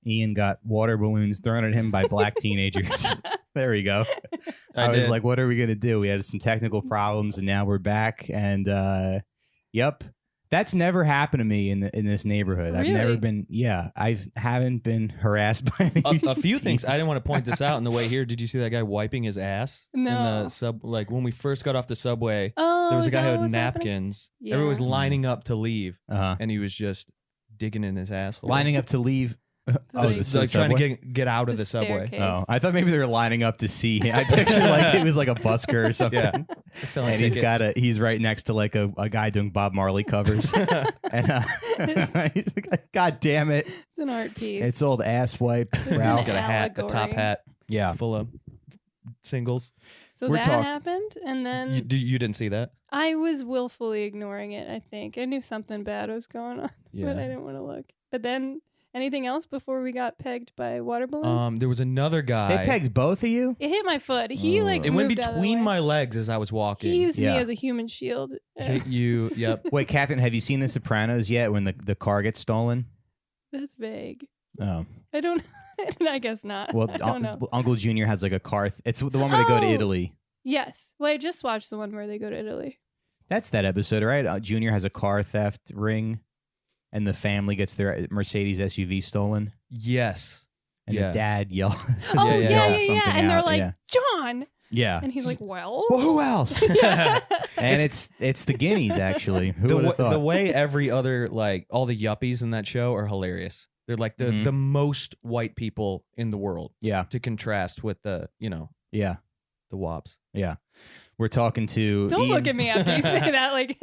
Ian got water balloons thrown at him by black teenagers. There we go. I was like, what are we going to do? We had some technical problems, and now we're back. And, yep. That's never happened to me in this neighborhood. Really? I've never been, I haven't been harassed by any A few things. I didn't want to point this out on the way here. Did you see that guy wiping his ass? No. In the sub, like when we first got off the subway, Oh, there was a guy who that had what was napkins. Yeah. Everyone was lining up to leave, Uh-huh. and he was just digging in his asshole. Lining up to leave. Like trying to get out of the subway. staircase. Oh, I thought maybe they were lining up to see him. I pictured like it was like a busker or something. Yeah. And he's right next to like a guy doing Bob Marley covers. And he's like, God damn it. It's an art piece. It's old ass wipe. an Ralph. He's got a hat, a top allegory. hat, Yeah. full of singles. So We're that talk- happened, and then You didn't see that? I was willfully ignoring it, I think. I knew something bad was going on, Yeah. but I didn't want to look. But then, anything else before we got pegged by water balloons? There was another guy. They pegged both of you? It hit my foot. He like It went moved out of the between way. my legs as I was walking. He used Yeah. me as a human shield. Hit you. Yep. Wait, Catherine, have you seen The Sopranos yet when the car gets stolen? That's vague. Oh. I don't. I guess not. Well, I don't know. Uncle Junior has like a car. It's the one where they go to Oh! Italy. Yes. Well, I just watched the one where they go to Italy. That's that episode, right? Junior has a car theft ring, and the family gets their Mercedes SUV stolen. Yes. And Yeah. the dad yells. Oh, yeah, yeah. something And they're out, like, yeah. John. Yeah. And he's like, well. Well, who else? And it's the Guineas, actually. Who would have thought? The way every other, like, all the yuppies in that show are hilarious. They're like the most white people in the world Yeah. to contrast with the, Yeah. the wops. Yeah. We're talking to Don't Ian. look at me after you say that. Like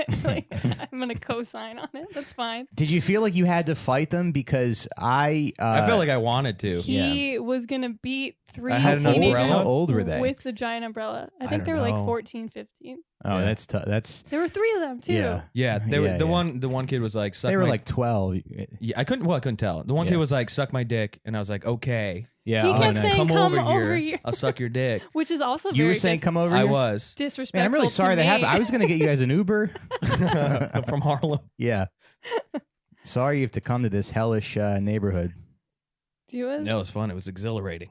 I'm going to co-sign on it. That's fine. Did you feel like you had to fight them? Because I felt like I wanted to. He was going to beat three I had an teenagers umbrella? How old were they? with the giant umbrella. I think they don't were like know. 14, 15. Oh, Yeah. that's tough. That's There were three of them too. yeah. Yeah, they Yeah, were, yeah. the one kid was like, suck They were my, like 12. yeah, I couldn't tell. The one Yeah. kid was like, suck my dick, and I was like, okay. Yeah. He oh, kept nice. saying, Come "Come over over here. here." I'll suck your dick. Which is also You very were saying come over I here? was disrespectful. Man, I'm really sorry to that me. happened. I was going to get you guys an Uber. from Harlem. Yeah. Sorry you have to come to this hellish neighborhood. He was, No, it was fun. It was exhilarating.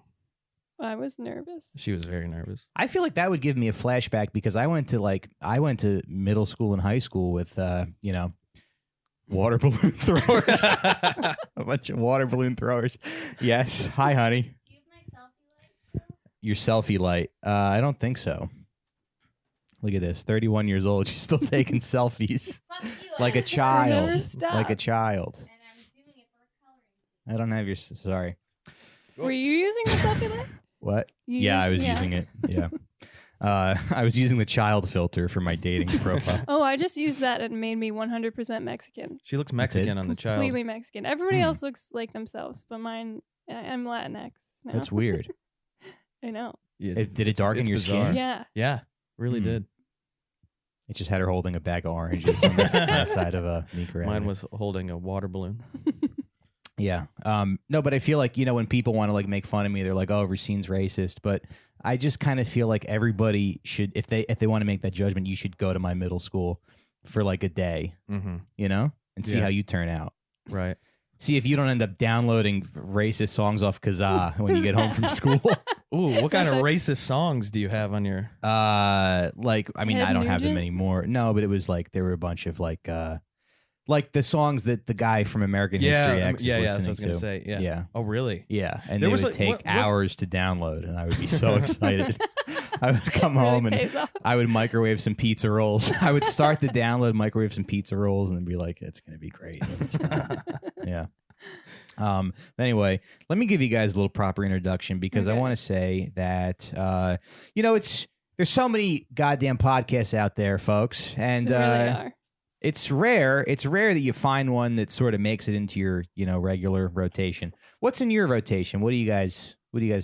I was nervous. She was very nervous. I feel like that would give me a flashback because I went to middle school and high school with water balloon throwers. A bunch of water balloon throwers. Yes. Hi, honey. Do you have my selfie light? Your selfie light. I don't think so. Look at this. 31 years old. She's still taking selfies. Fuck you. Like a Never child. stop. Like a child. And I'm doing it for coloring. I don't have your... Sorry. Were you using the selfie light? What? You Yeah, I was used- using it. Yeah. I was using the child filter for my dating profile. Oh, I just used that and it made me 100% Mexican. She looks Mexican on the child. Completely Mexican. Everybody Hmm. else looks like themselves, but mine, I'm Latinx. now. That's weird. I know. Yeah, Did it darken it's your bizarre. skin? Yeah. Yeah, really Hmm. did. It just had her holding a bag of oranges on the side of a meat grinder. Mine was holding a water balloon. Yeah. No, but I feel like, when people want to like make fun of me, they're like, oh, Racine's racist. But I just kind of feel like everybody should, if they want to make that judgment, you should go to my middle school for like a day, Mm-hmm. and see Yeah. how you turn out. Right. See if you don't end up downloading racist songs off Kazaa when you get home from school. Ooh, what kind of racist songs do you have on your? I mean, Ted I don't have them Nugent? anymore. No, but it was like there were a bunch of like the songs that the guy from American History X is yeah. listening That's what I was gonna to. say. Yeah. Yeah. Oh, really? Yeah, and There they was would like- take what was- hours to download, and I would be so excited. I would come Really home and pays off. I would microwave some pizza rolls. I would start the download, microwave some pizza rolls, and then be like, "It's gonna be great." when it's done." Yeah. Anyway, let me give you guys a little proper introduction because I Okay. want to say that there's so many goddamn podcasts out there, folks, and They really are. it's rare. It's rare that you find one that sort of makes it into your, regular rotation. What's in your rotation? What do you guys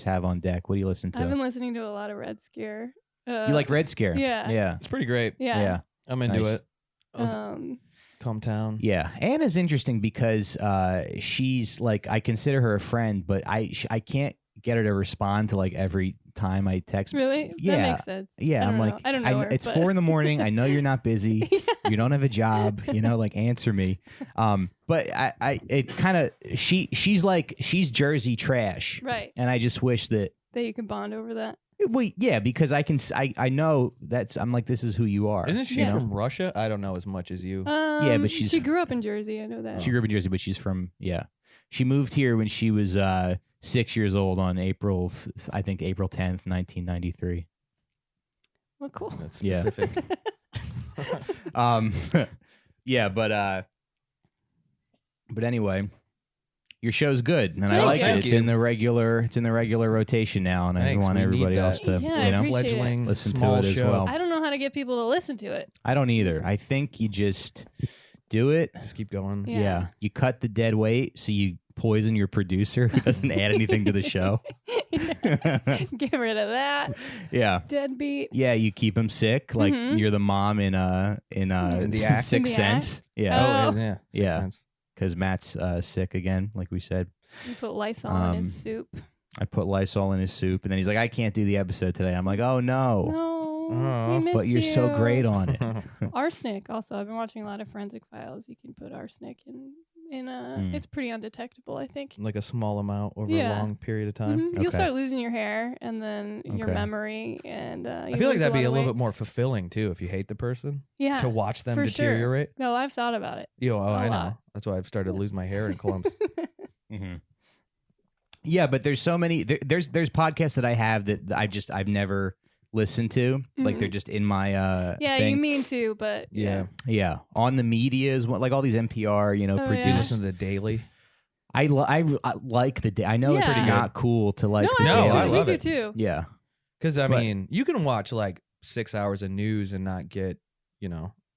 have on deck? What do you listen to? I've been listening to a lot of Red Scare. You like Red Scare? Yeah. Yeah. It's pretty great. Yeah. Yeah. I'm into Nice. it. Calm Town. Yeah. Anna's interesting because she's like, I consider her a friend, but I can't get her to respond to like every time I text. Really? Yeah. That makes sense. Yeah. I I'm don't like, know. I don't know her, it's but- 4 a.m. I know you're not busy. You don't have a job, like answer me. But it kind of she's Jersey trash, Right. and I just wish that you can bond over that. well, yeah, because I know I'm like, this is who you are. Isn't she Yeah. from Russia? I don't know as much as you. Yeah, but she grew up in Jersey. I know that. She grew up in Jersey, but she's from She moved here when she was 6 years old on April 10th, 1993. Well, cool. That's Yeah. specific. Yeah, but anyway, your show's good, and I Thank like you. it. It's in the regular rotation now, and Thanks, I want we need everybody that. else to Yeah, I appreciate it. Fledgling listen small to it as show. well. I don't know how to get people to listen to it. I don't either. I think you just do it. Just keep going. Yeah. You cut the dead weight, so you poison your producer who doesn't add anything to the show. Get rid of that. Yeah. Deadbeat. Yeah, you keep him sick, like Mhm. you're the mom in The Act. Sixth In The Sense. Act? Yeah, Oh. yeah. Yeah. Sixth Sense. because Matt's sick again, like we said. You put Lysol in his soup. I put Lysol in his soup, and then he's like, "I can't do the episode today." I'm like, "Oh no!" No, Oh. we miss But you're so you. great on it. Arsenic. Also, I've been watching a lot of Forensic Files. You can put arsenic in. It's pretty undetectable, I think. Like a small amount over Yeah. a long period of time. Mhm. You'll Okay. start losing your hair and then your Okay. memory, and I feel like that'd be a little bit more fulfilling too if you hate the person yeah to watch them for sure. deteriorate. No, I've thought about it. I know. lot. That's why I've started to lose my hair in clumps. Mm-hmm. Yeah, but there's so many. There's podcasts that I have that I've never listened to. Like Mhm. they're just in my Yeah, thing. you mean to, but Yeah. Yeah, on the media is one, like all these NPR, Oh, Do you yeah. listen to the Daily? I like the day. I know it's Yeah. not cool to like. No, the I, No, Daily. like I it. love We it. do too. Yeah, Because I But- mean, you can watch like 6 hours of news and not get,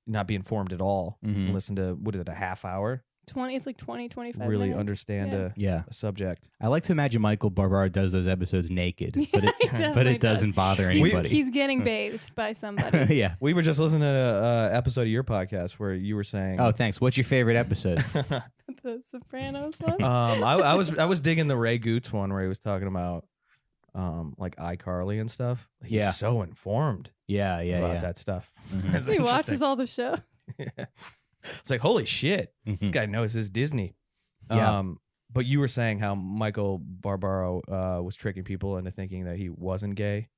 not be informed at all. Mhm. And listen to a half hour? 20. It's like 20, 25 Really minutes. understand Yeah. yeah. a subject. I like to imagine Michael Barbaro does those episodes naked, but Yeah, he but definitely it doesn't bother He's- anybody. He's getting bathed by somebody. Yeah. We were just listening to an episode of your podcast where you were saying, Oh, thanks. What's your favorite episode? The Sopranos one. I was digging the Ray Goots one where he was talking about like iCarly and stuff. He's Yeah. so informed Yeah, about that stuff. Mhm. It's He interesting. watches all the show. Yeah. It's like, holy shit, this Mhm. guy knows his Disney. Yeah. But you were saying how Michael Barbaro was tricking people into thinking that he wasn't gay,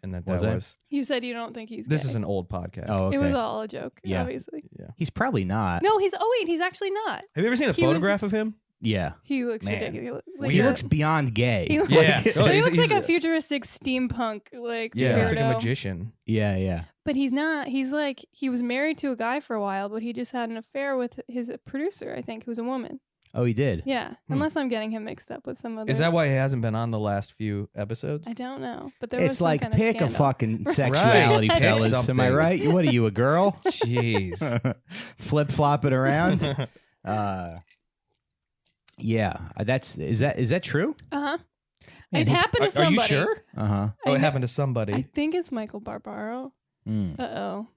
and that Was I? was. You said you don't think he's This gay. is an old podcast. Oh, okay. It was all a joke, Yeah. obviously. Yeah. He's probably not. No, he's actually not. Have you ever seen a He was- photograph of him? Yeah. He looks Man. ridiculous. He a- looks beyond gay. He looks- Yeah. Like- Oh, he he's- looks he's like a a- futuristic steampunk, like Yeah, he's like a weirdo. magician. yeah, yeah. But he's not. He's like, he was married to a guy for a while, but he just had an affair with his producer, I think, who's a woman. Oh, he did. Yeah, unless I'm getting him mixed up with some other. Is that why he hasn't been on the last few episodes? I don't know, but there was It's some like kind of pick a scandal. fucking sexuality, Pick fellas. Am I something. right? What are you, a girl? Jeez. Flip flopping around. Yeah, is that true? Uh-huh. Man, It he's- happened to Are somebody. you sure? Uh huh. Oh, I it kn- happened to somebody. I think it's Michael Barbaro. Mm. Uh-oh.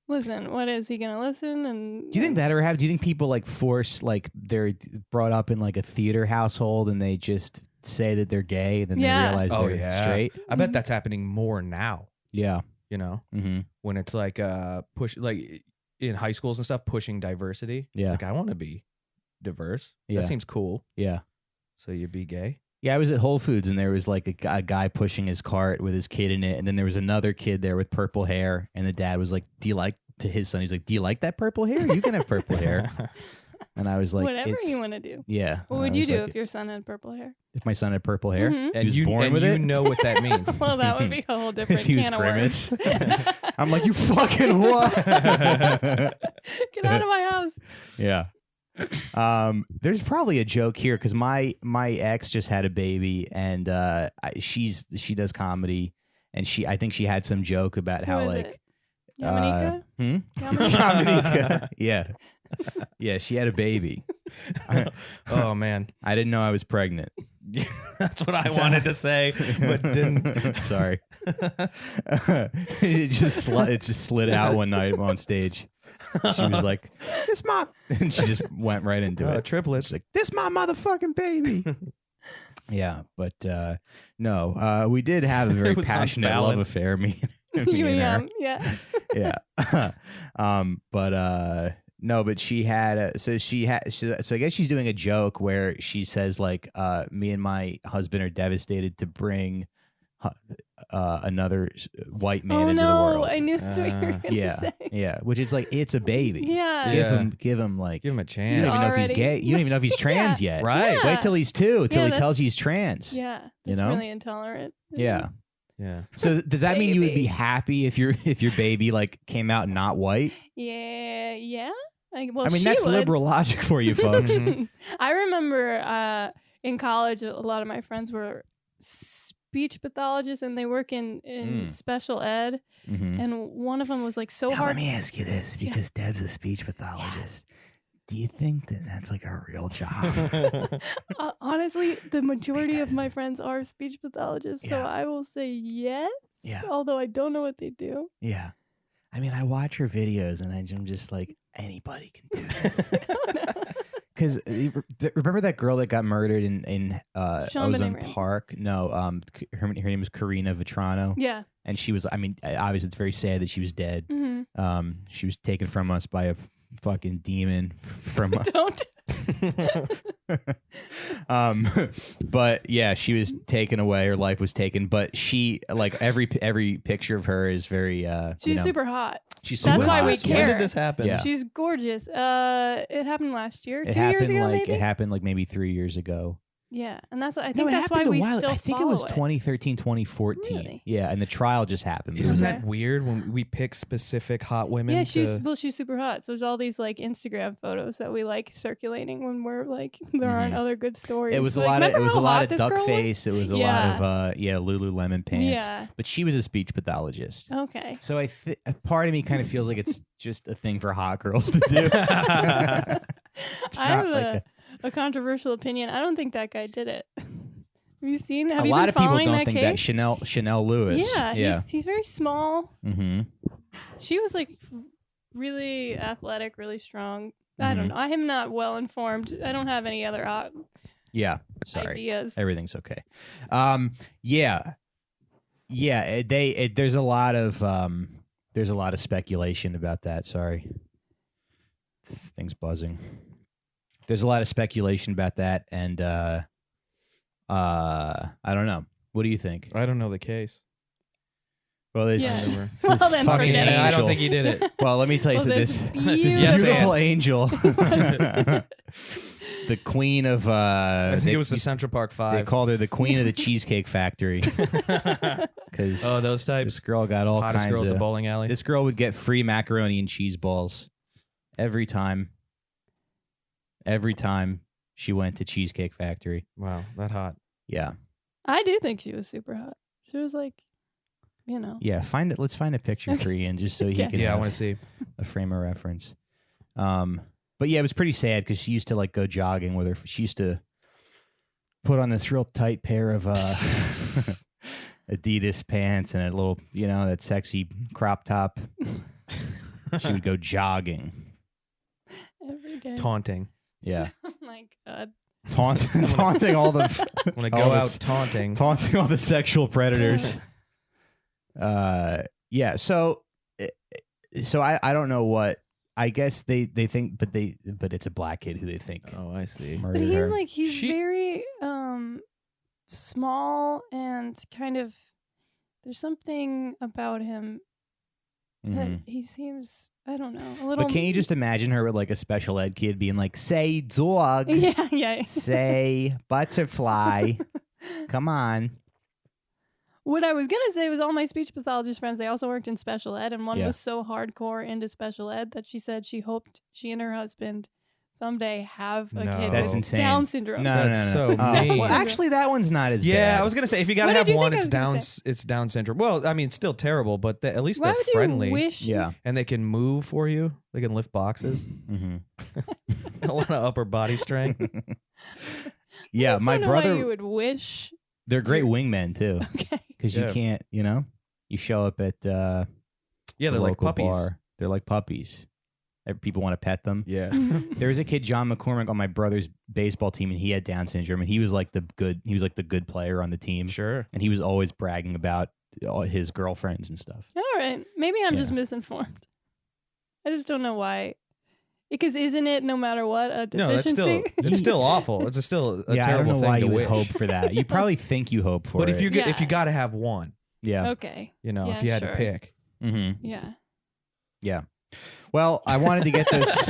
Listen, what is he going to listen? And Do you think that ever happened? Do you think people like force like they're brought up in like a theater household and they just say that they're gay and then Yeah. they realize Oh, they're yeah. straight? I bet that's happening more now. Yeah. Mm-hmm. When it's like push like in high schools and stuff, pushing diversity. Yeah. It's like I want to be diverse. Yeah. That seems cool. Yeah. So you be gay. Yeah, I was at Whole Foods and there was like a guy pushing his cart with his kid in it, and then there was another kid there with purple hair, and the dad was like, "Do you like?" To his son, he's like, "Do you like that purple hair? You can have purple hair." And I was like, whatever it's, you want to do. Yeah. What And would I you was do like, if your son had purple hair? if my son had purple hair? Mhm. He was born with you it? know what that means. Well, that would be a whole different If he was can of grimace, worms. I'm like, you fucking what? Get out of my house. Yeah. There's probably a joke here because my ex just had a baby, and she does comedy, and I think she had some joke about how Who is like it? Yamanika? It's Yamanika. Yeah, she had a baby. Oh man, I didn't know I was pregnant. that's what I wanted to say, but didn't. Sorry. It just slid out one night on stage. She was like, "This my," and she just went right into it. Triplets. She's like, "This my motherfucking baby." Yeah, but no, we did have a very It was on passionate Fallon. love affair. Me Me and her. Yeah. Yeah. No, but she had so I guess she's doing a joke where she says like me and my husband are devastated to bring another white man into the world. I knew that's what you were gonna say. Yeah, which is like it's a baby. Yeah. Give him like Give him a you chance. don't even know if he's Already. gay. You don't even know if he's trans yet. Right. Yeah. Wait till he's 2 till Yeah, he tells that's- you he's trans. Yeah. You That's know? really intolerant. Yeah. Yeah. So does that mean you would be Baby. happy if your baby like came out not white? Yeah. Yeah. I mean she that's would. liberal logic for you folks. Mhm. I remember in college, a lot of my friends were speech pathologists, and they work in special ed. Mhm. And one of them was like so Now, hard. let me ask you this, because Deb's a speech pathologist. Do you think that that's like a real job? Honestly, the majority of my friends are speech pathologists, so Yeah. I will say yes. Yeah. Although I don't know what they do. Yeah. I mean, I watch her videos and I'm just like, anybody can do this. Because remember that girl that got murdered in Shawn Ozone Ramsey. Park? No, her name was Karina Vetrano. Yeah. And she was, I mean, obviously it's very sad that she was dead. Mm-hmm. She was taken from us by a fucking demon from Don't. but yeah, she was taken away. Her life was taken. But she, like every picture of her is very. She's super hot. She's That's super why hot. we When care. did this happen? Yeah. She's gorgeous. It happened last year. It 2 years happened ago, like maybe. it happened like maybe 3 years ago. Yeah, and that's I No, think it that's why happened a we while. still I think it follow was 2013, 2014. Really? Yeah, and the trial just happened. Isn't Okay. that weird when we pick specific hot women? Yeah, to... she's super hot. So there's all these like Instagram photos that we like circulating when we're like there aren't other good stories. It was a Like, lot of remember how hot this duck girl was? face. It was a lot of Lululemon pants. Yeah. But she was a speech pathologist. Okay. So a part of me kind of feels like it's just a thing for hot girls to do. I have not like a controversial opinion. I don't think that guy did it. Have you seen? Have a you lot been of people following don't that think case? that Chanel Lewis. Yeah. He's very small. Mm-hmm. She was like really athletic, really strong. I Mm-hmm. don't know. I'm not well informed. I don't have any other Yeah. Sorry. ideas. Everything's okay. Yeah. There's a lot of speculation about that. Sorry. Thing's buzzing. There's a lot of speculation about that, and I don't know. What do you think? I don't know the case. Well, this, Yeah. this Well, then fucking forget it. angel. I don't think he did it. Well, let me tell you Well, something. this This Yes, beautiful and. angel, the queen of. I think it was the Central Park They Five. called her the queen of the Cheesecake Factory because Oh, those types. this girl got all Hottest kinds girl at of. the bowling alley. This girl would get free macaroni and cheese balls every time. Every time she went to Cheesecake Factory. Wow, that hot. Yeah. I do think she was super hot. She was like, you know. Yeah. Find it. Let's find a picture for Ian just so he Okay. can Yeah, I have want to see. a frame of reference. But yeah, it was pretty sad because she used to like go jogging with her. She used to put on this real tight pair of Adidas pants and a little, that sexy crop top. She would go jogging. Every day. Taunting. Yeah. Oh my god. Taunting all the When I all go out this- taunting. taunting all the sexual predators. Yeah. So I don't know what. I guess they think, but it's a black kid who they think Oh, I see. murdered But he's her. like he's She- very small and kind of there's something about him that Mhm. he seems I don't know, a little But can you just imagine her with like a special ed kid being like, "Say dog, Yeah. say butterfly, come on." What I was gonna say was all my speech pathologist friends, they also worked in special ed, and one Yeah. was so hardcore into special ed that she said she hoped she and her husband someday have a No. kid That's with insane. Down syndrome. No, That's no, no. so Oh, mean. well, actually, that one's not as Yeah, bad. I was gonna say if you gotta What have did you one, think I it's was gonna down. say? It's Down syndrome. Well, I mean, it's still terrible, but at least Why they're would you friendly wish? Yeah. and they can move for you. They can lift boxes. hmm A lot of upper body strength. I Yeah, just my don't know why brother. you would wish. They're great wingmen too, Okay. because Yeah. you can't. You show up at Yeah, the they're like local puppies. bar. They're like puppies. People want to pet them. Yeah. There was a kid, John McCormick, on my brother's baseball team, and he had Down syndrome, and he was like the good player on the team. Sure. And he was always bragging about his girlfriends and stuff. All right. Maybe I'm just Yeah. misinformed. I just don't know why. Because isn't it no matter what a No, that's deficiency? it's still awful. It's still a Yeah, I don't terrible know thing why to you would wish. hope for that. You probably think you hope for But it. if you Yeah. if you got to have one, yeah. Okay. you know, Yeah, if you had sure. to pick. Mm-hmm. Yeah. Yeah. Well, I wanted to get this.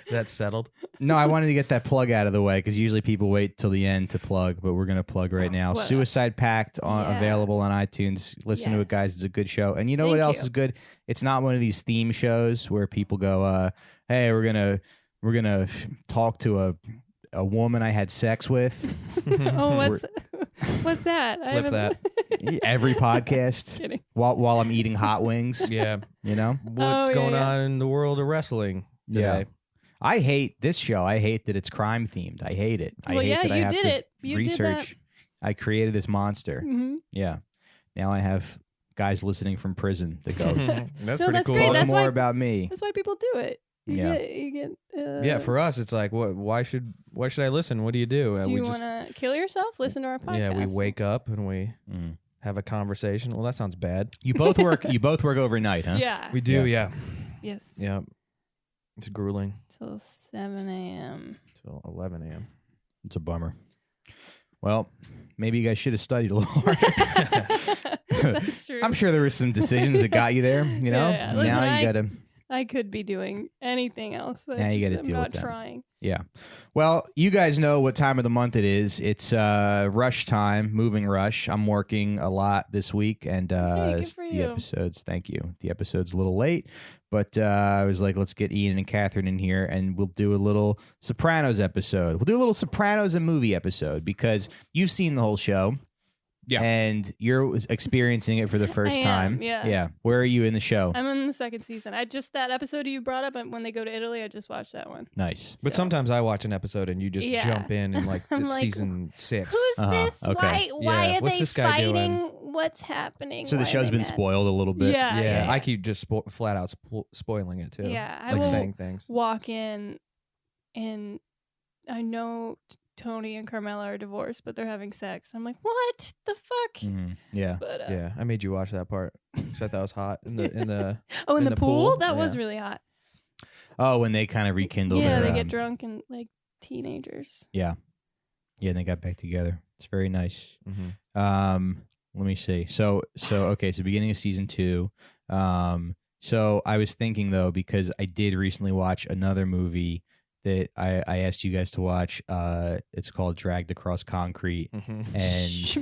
That's settled. No, I wanted to get that plug out of the way because usually people wait till the end to plug, but we're going to plug right now. What? Suicide Pact Yeah. available on iTunes. Listen to it, guys. Yes. It's a good show. And you know what Thank else you. is good? It's not one of these theme shows where people go, "Hey, we're gonna talk to a woman I had sex with." Oh, what's that? I Flip haven't- that. Every podcast Kidding. while I'm eating hot wings. Yeah. You know, What's Oh, going yeah. on in the world of wrestling Yeah. today? I hate this show. I hate that it's crime themed. I hate it. I Well, hate yeah, that I you have did to it. You did that. research. I created this monster. Mhm. Yeah. Now I have guys listening from prison that go, That's No, pretty that's cool. great. talk That's more why- about me. That's why people do it. You get. Yeah, for us, it's like, what? Why should I listen? What do you do? Do we you just want to kill yourself? Listen to our podcast. yeah, we wake up and we Mm. have a conversation. Well, that sounds bad. You both work. You both work overnight, huh? Yeah. We do, yeah. Yes. Yeah. It's grueling Till 7 a.m. till 11 a.m. It's a bummer. Well, maybe you guys should have studied a little harder. That's true. I'm sure there were some decisions that got you there. You know, Yeah, yeah. Listen, now you gotta. I could be doing anything else. Now you gotta I'm deal not with that. trying. Yeah. Well, you guys know what time of the month it is. It's rush time, moving rush. I'm working a lot this week, and Hey, good for the you. episodes. Thank you. The episode's a little late, but I was like, let's get Ian and Catherine in here, and we'll do a little Sopranos episode. We'll do a little Sopranos and movie episode because you've seen the whole show. Yeah. And you're experiencing it for the first I am, time. yeah. Yeah. Where are you in the show? I'm in the second season. I just that episode you brought up when they go to Italy. I just watched that one. Nice. But So- sometimes I watch an episode and you just Yeah. jump in and like I'm it's like, season 6. Who's Uh-huh, this? okay. Why Yeah, are what's they this guy fighting? doing? What's happening? So the Why are show's they been mad? spoiled a little bit. Yeah, Yeah, yeah. I keep just flat out spoiling it too. Yeah, I like will saying things. walk in, and I know Tony and Carmela are divorced, but they're having sex. I'm like, what the fuck? Mhm. Yeah. But Yeah, I made you watch that part. So I thought it was hot in the oh, in in the the pool? pool? That was Yeah. really hot. Oh, when they kind of rekindled Yeah, their, they get drunk and like teenagers. Yeah, and they got back together. It's very nice. Mhm. Let me see. So okay, so beginning of season 2. So I was thinking though, because I did recently watch another movie that I asked you guys to watch. It's called Dragged Across Concrete. Mhm.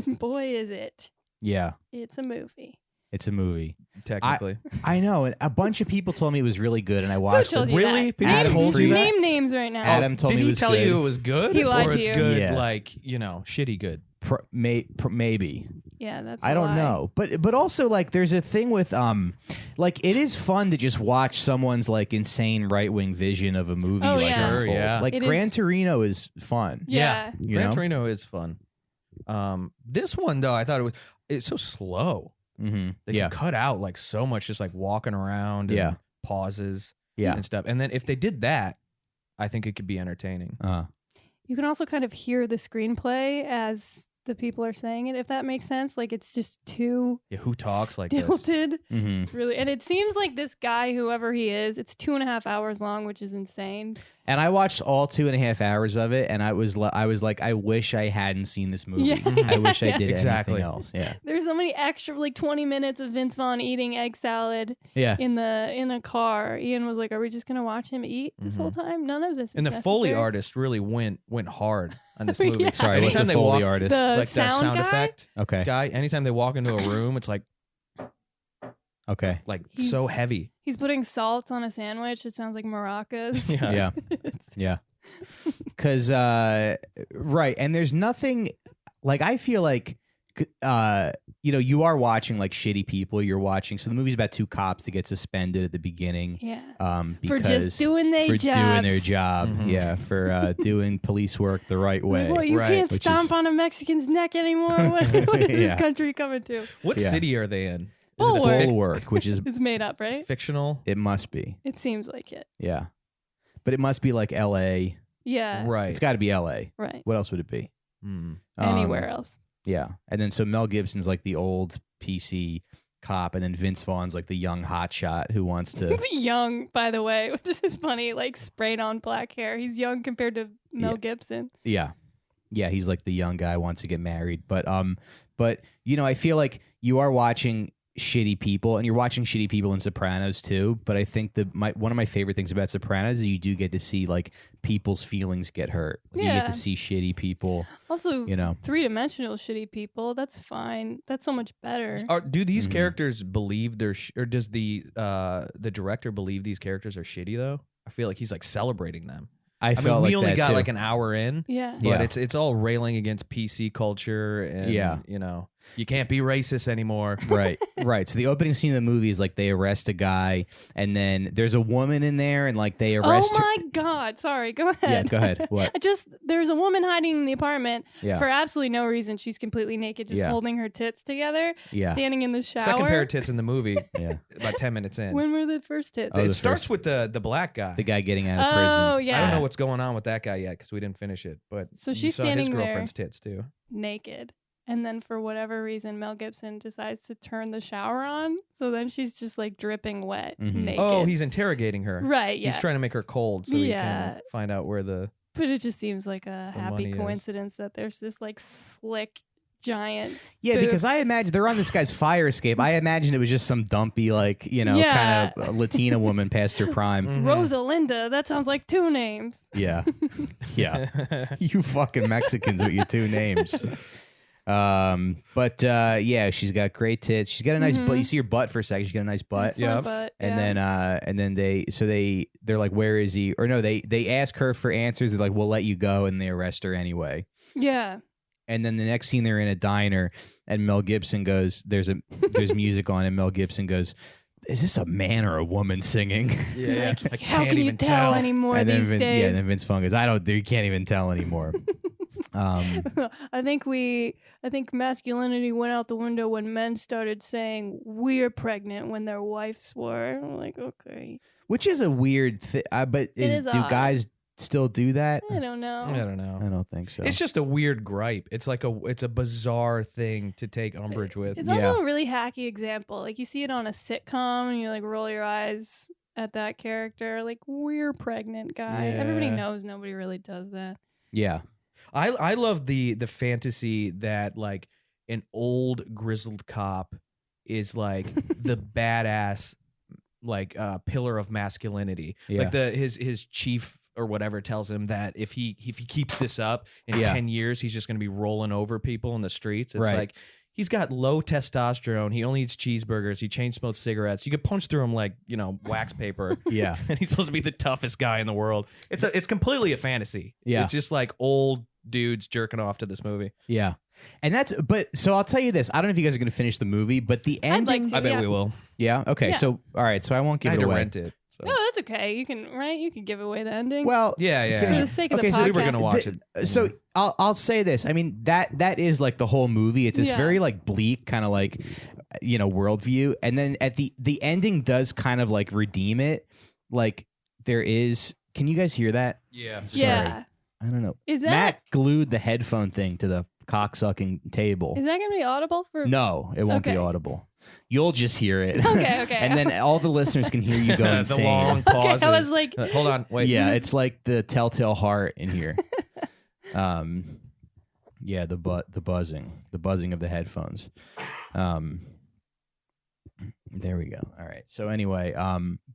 And Boy, is it. yeah, It's a movie. it's a movie. Technically. I know, and a bunch of people told me it was really good, and I watched told it. you Really? that? People Name, told you that? Name names right now. Adam told Did me it he was tell good. you it was good? He lied or to it's you. good, Yeah. like, shitty good? Maybe. Yeah, that's. I don't know, but also like there's a thing with like it is fun to just watch someone's like insane right wing vision of a movie. Oh, like yeah. Sure, unfold. yeah. Like It Gran is- Torino is fun. Yeah. You Gran know? Torino is fun. This one though, I thought it's so slow. Mm-hmm. They Yeah, can cut out like so much just like walking around and Yeah. pauses yeah. and stuff. And then if they did that, I think it could be entertaining. You can also kind of hear the screenplay as the people are saying it, if that makes sense. Like it's just too Yeah, who talks like this? stilted. Mm-hmm. It's really, and it seems like this guy, whoever he is, it's 2.5 hours long, which is insane. And I watched all 2.5 hours of it, and I was like, I wish I hadn't seen this movie. Yeah. I wish I did Exactly. anything else. Yeah, There's so many extra, like 20 minutes of Vince Vaughn eating egg salad yeah. in a car. Ian was like, "Are we just gonna watch him eat this whole time? None of this." Is And the Foley necessary." artist really went hard on this Yeah. movie. Sorry, what's a Anytime they Foley walk, artist? The like that sound guy? effect Okay, guy, anytime they walk into a room, it's like okay. He's- so heavy. He's putting salt on a sandwich. It sounds like maracas. Yeah, yeah. Because right, and there's nothing like I feel like you are watching like shitty people. You're watching. So the movie's about two cops that get suspended at the beginning. Yeah. Because For just doing their for jobs. doing their job. Mhm. Yeah, for doing police work the right way. Well, you Right, can't which stomp is- on a Mexican's neck anymore. What is Yeah. this country coming to? What Yeah. city are they in? Is Bulwark. it a Full work, which is It's made up, right? fictional? it must be. It seems like it. Yeah, but it must be like L.A. Yeah. Right. It's got to be L.A. Right. What else would it be? Mm. Anywhere else. Yeah. And then so Mel Gibson's like the old PC cop, and then Vince Vaughn's like the young hotshot who wants to. He's young, by the way, which is funny. Like sprayed on black hair. He's young compared to Mel Gibson. Yeah. Yeah, he's like the young guy who wants to get married. But you know, I feel like you are watching shitty people, and you're watching shitty people in Sopranos too. But I think one of my favorite things about Sopranos is you do get to see like people's feelings get hurt. Like, you get to see shitty people. Also, you know, 3-dimensional shitty people. That's fine. That's so much better. Do these characters believe they're or does the director believe these characters are shitty though? I feel like he's like celebrating them. I felt mean, we like only that got too. like an hour in, Yeah. but it's all railing against PC culture, and you know, you can't be racist anymore. Right. So the opening scene of the movie is like they arrest a guy, and then there's a woman in there, and like they arrest Oh my God. Sorry. Go ahead. Yeah, go ahead. What? There's a woman hiding in the apartment Yeah. for absolutely no reason. She's completely naked, just holding her tits together, standing in the shower. Second pair of tits in the movie. About 10 minutes in. When were the first tits? It starts with the black guy. The guy getting out of prison. Oh, yeah. I don't know what's going on with that guy yet because we didn't finish it. But So you she's saw his standing there. girlfriend's tits too. Naked. And then for whatever reason, Mel Gibson decides to turn the shower on. So then she's just like dripping wet, naked. Oh, he's interrogating her. Right, yeah. He's trying to make her cold so he can find out where the... But it just seems like a happy money is. coincidence that there's this like slick giant. Yeah, boob. because I imagine they're on this guy's fire escape. I imagine it was just some dumpy, like, you know, kind of Latina woman past her prime. Rosalinda. That sounds like 2 names. Yeah. You fucking Mexicans with your 2 names. Yeah, she's got great tits. She's got a nice butt. You see her butt for a second. She's got a nice butt. Yeah. And then they're like, where is he? Or no, they ask her for answers. They're like, we'll let you go, and they arrest her anyway. Yeah. And then the next scene, they're in a diner, and Mel Gibson goes, there's music on, and Mel Gibson goes, is this a man or a woman singing? Yeah. Like, how can you tell anymore and these then days? Yeah, and then Vince Vaughn goes, you can't even tell anymore. I think masculinity went out the window when men started saying we're pregnant when their wives were. I'm like, okay. Which is a weird thing, but do odd. guys still do that? I don't know. I don't know. I don't think so. It's just a weird gripe. It's like it's a bizarre thing to take umbrage with. It's also a really hacky example. Like you see it on a sitcom and you like roll your eyes at that character. Like, we're pregnant, guy. Yeah. Everybody knows nobody really does that. Yeah. I love the fantasy that like an old grizzled cop is like the badass like pillar of masculinity. Yeah. Like his chief or whatever tells him that if he keeps this up in 10 years, he's just going to be rolling over people in the streets. It's like he's got low testosterone. He only eats cheeseburgers. He chain smokes cigarettes. You could punch through him like, you know, wax paper. Yeah. And he's supposed to be the toughest guy in the world. It's completely a fantasy. Yeah. It's just like old dudes jerking off to this movie. Yeah. And so I'll tell you this. I don't know if you guys are going to finish the movie, but the ending. like to. I bet Yeah. we will. Yeah. Okay. Yeah. So, all right. So I won't give I it had to away. rent it. So. No, that's okay. You can give away the ending. Well, Yeah. for the sake of the so podcast. we were gonna watch it. So I'll say this. I mean, that is like the whole movie. It's this very like bleak kind of like, you know, worldview. And then at the ending does kind of like redeem it. Like there is, can you guys hear that? Yeah. Yeah. I don't know. Is that Matt glued the headphone thing to the cocksucking table. is that gonna be audible for? No, it won't be Okay. audible. You'll just hear it. Okay. And then all the listeners can hear you go The insane. long pauses. I was like, Hold on, wait. Yeah, it's like the telltale heart in here. Yeah, the buzzing of the headphones. There we go. All right. So anyway,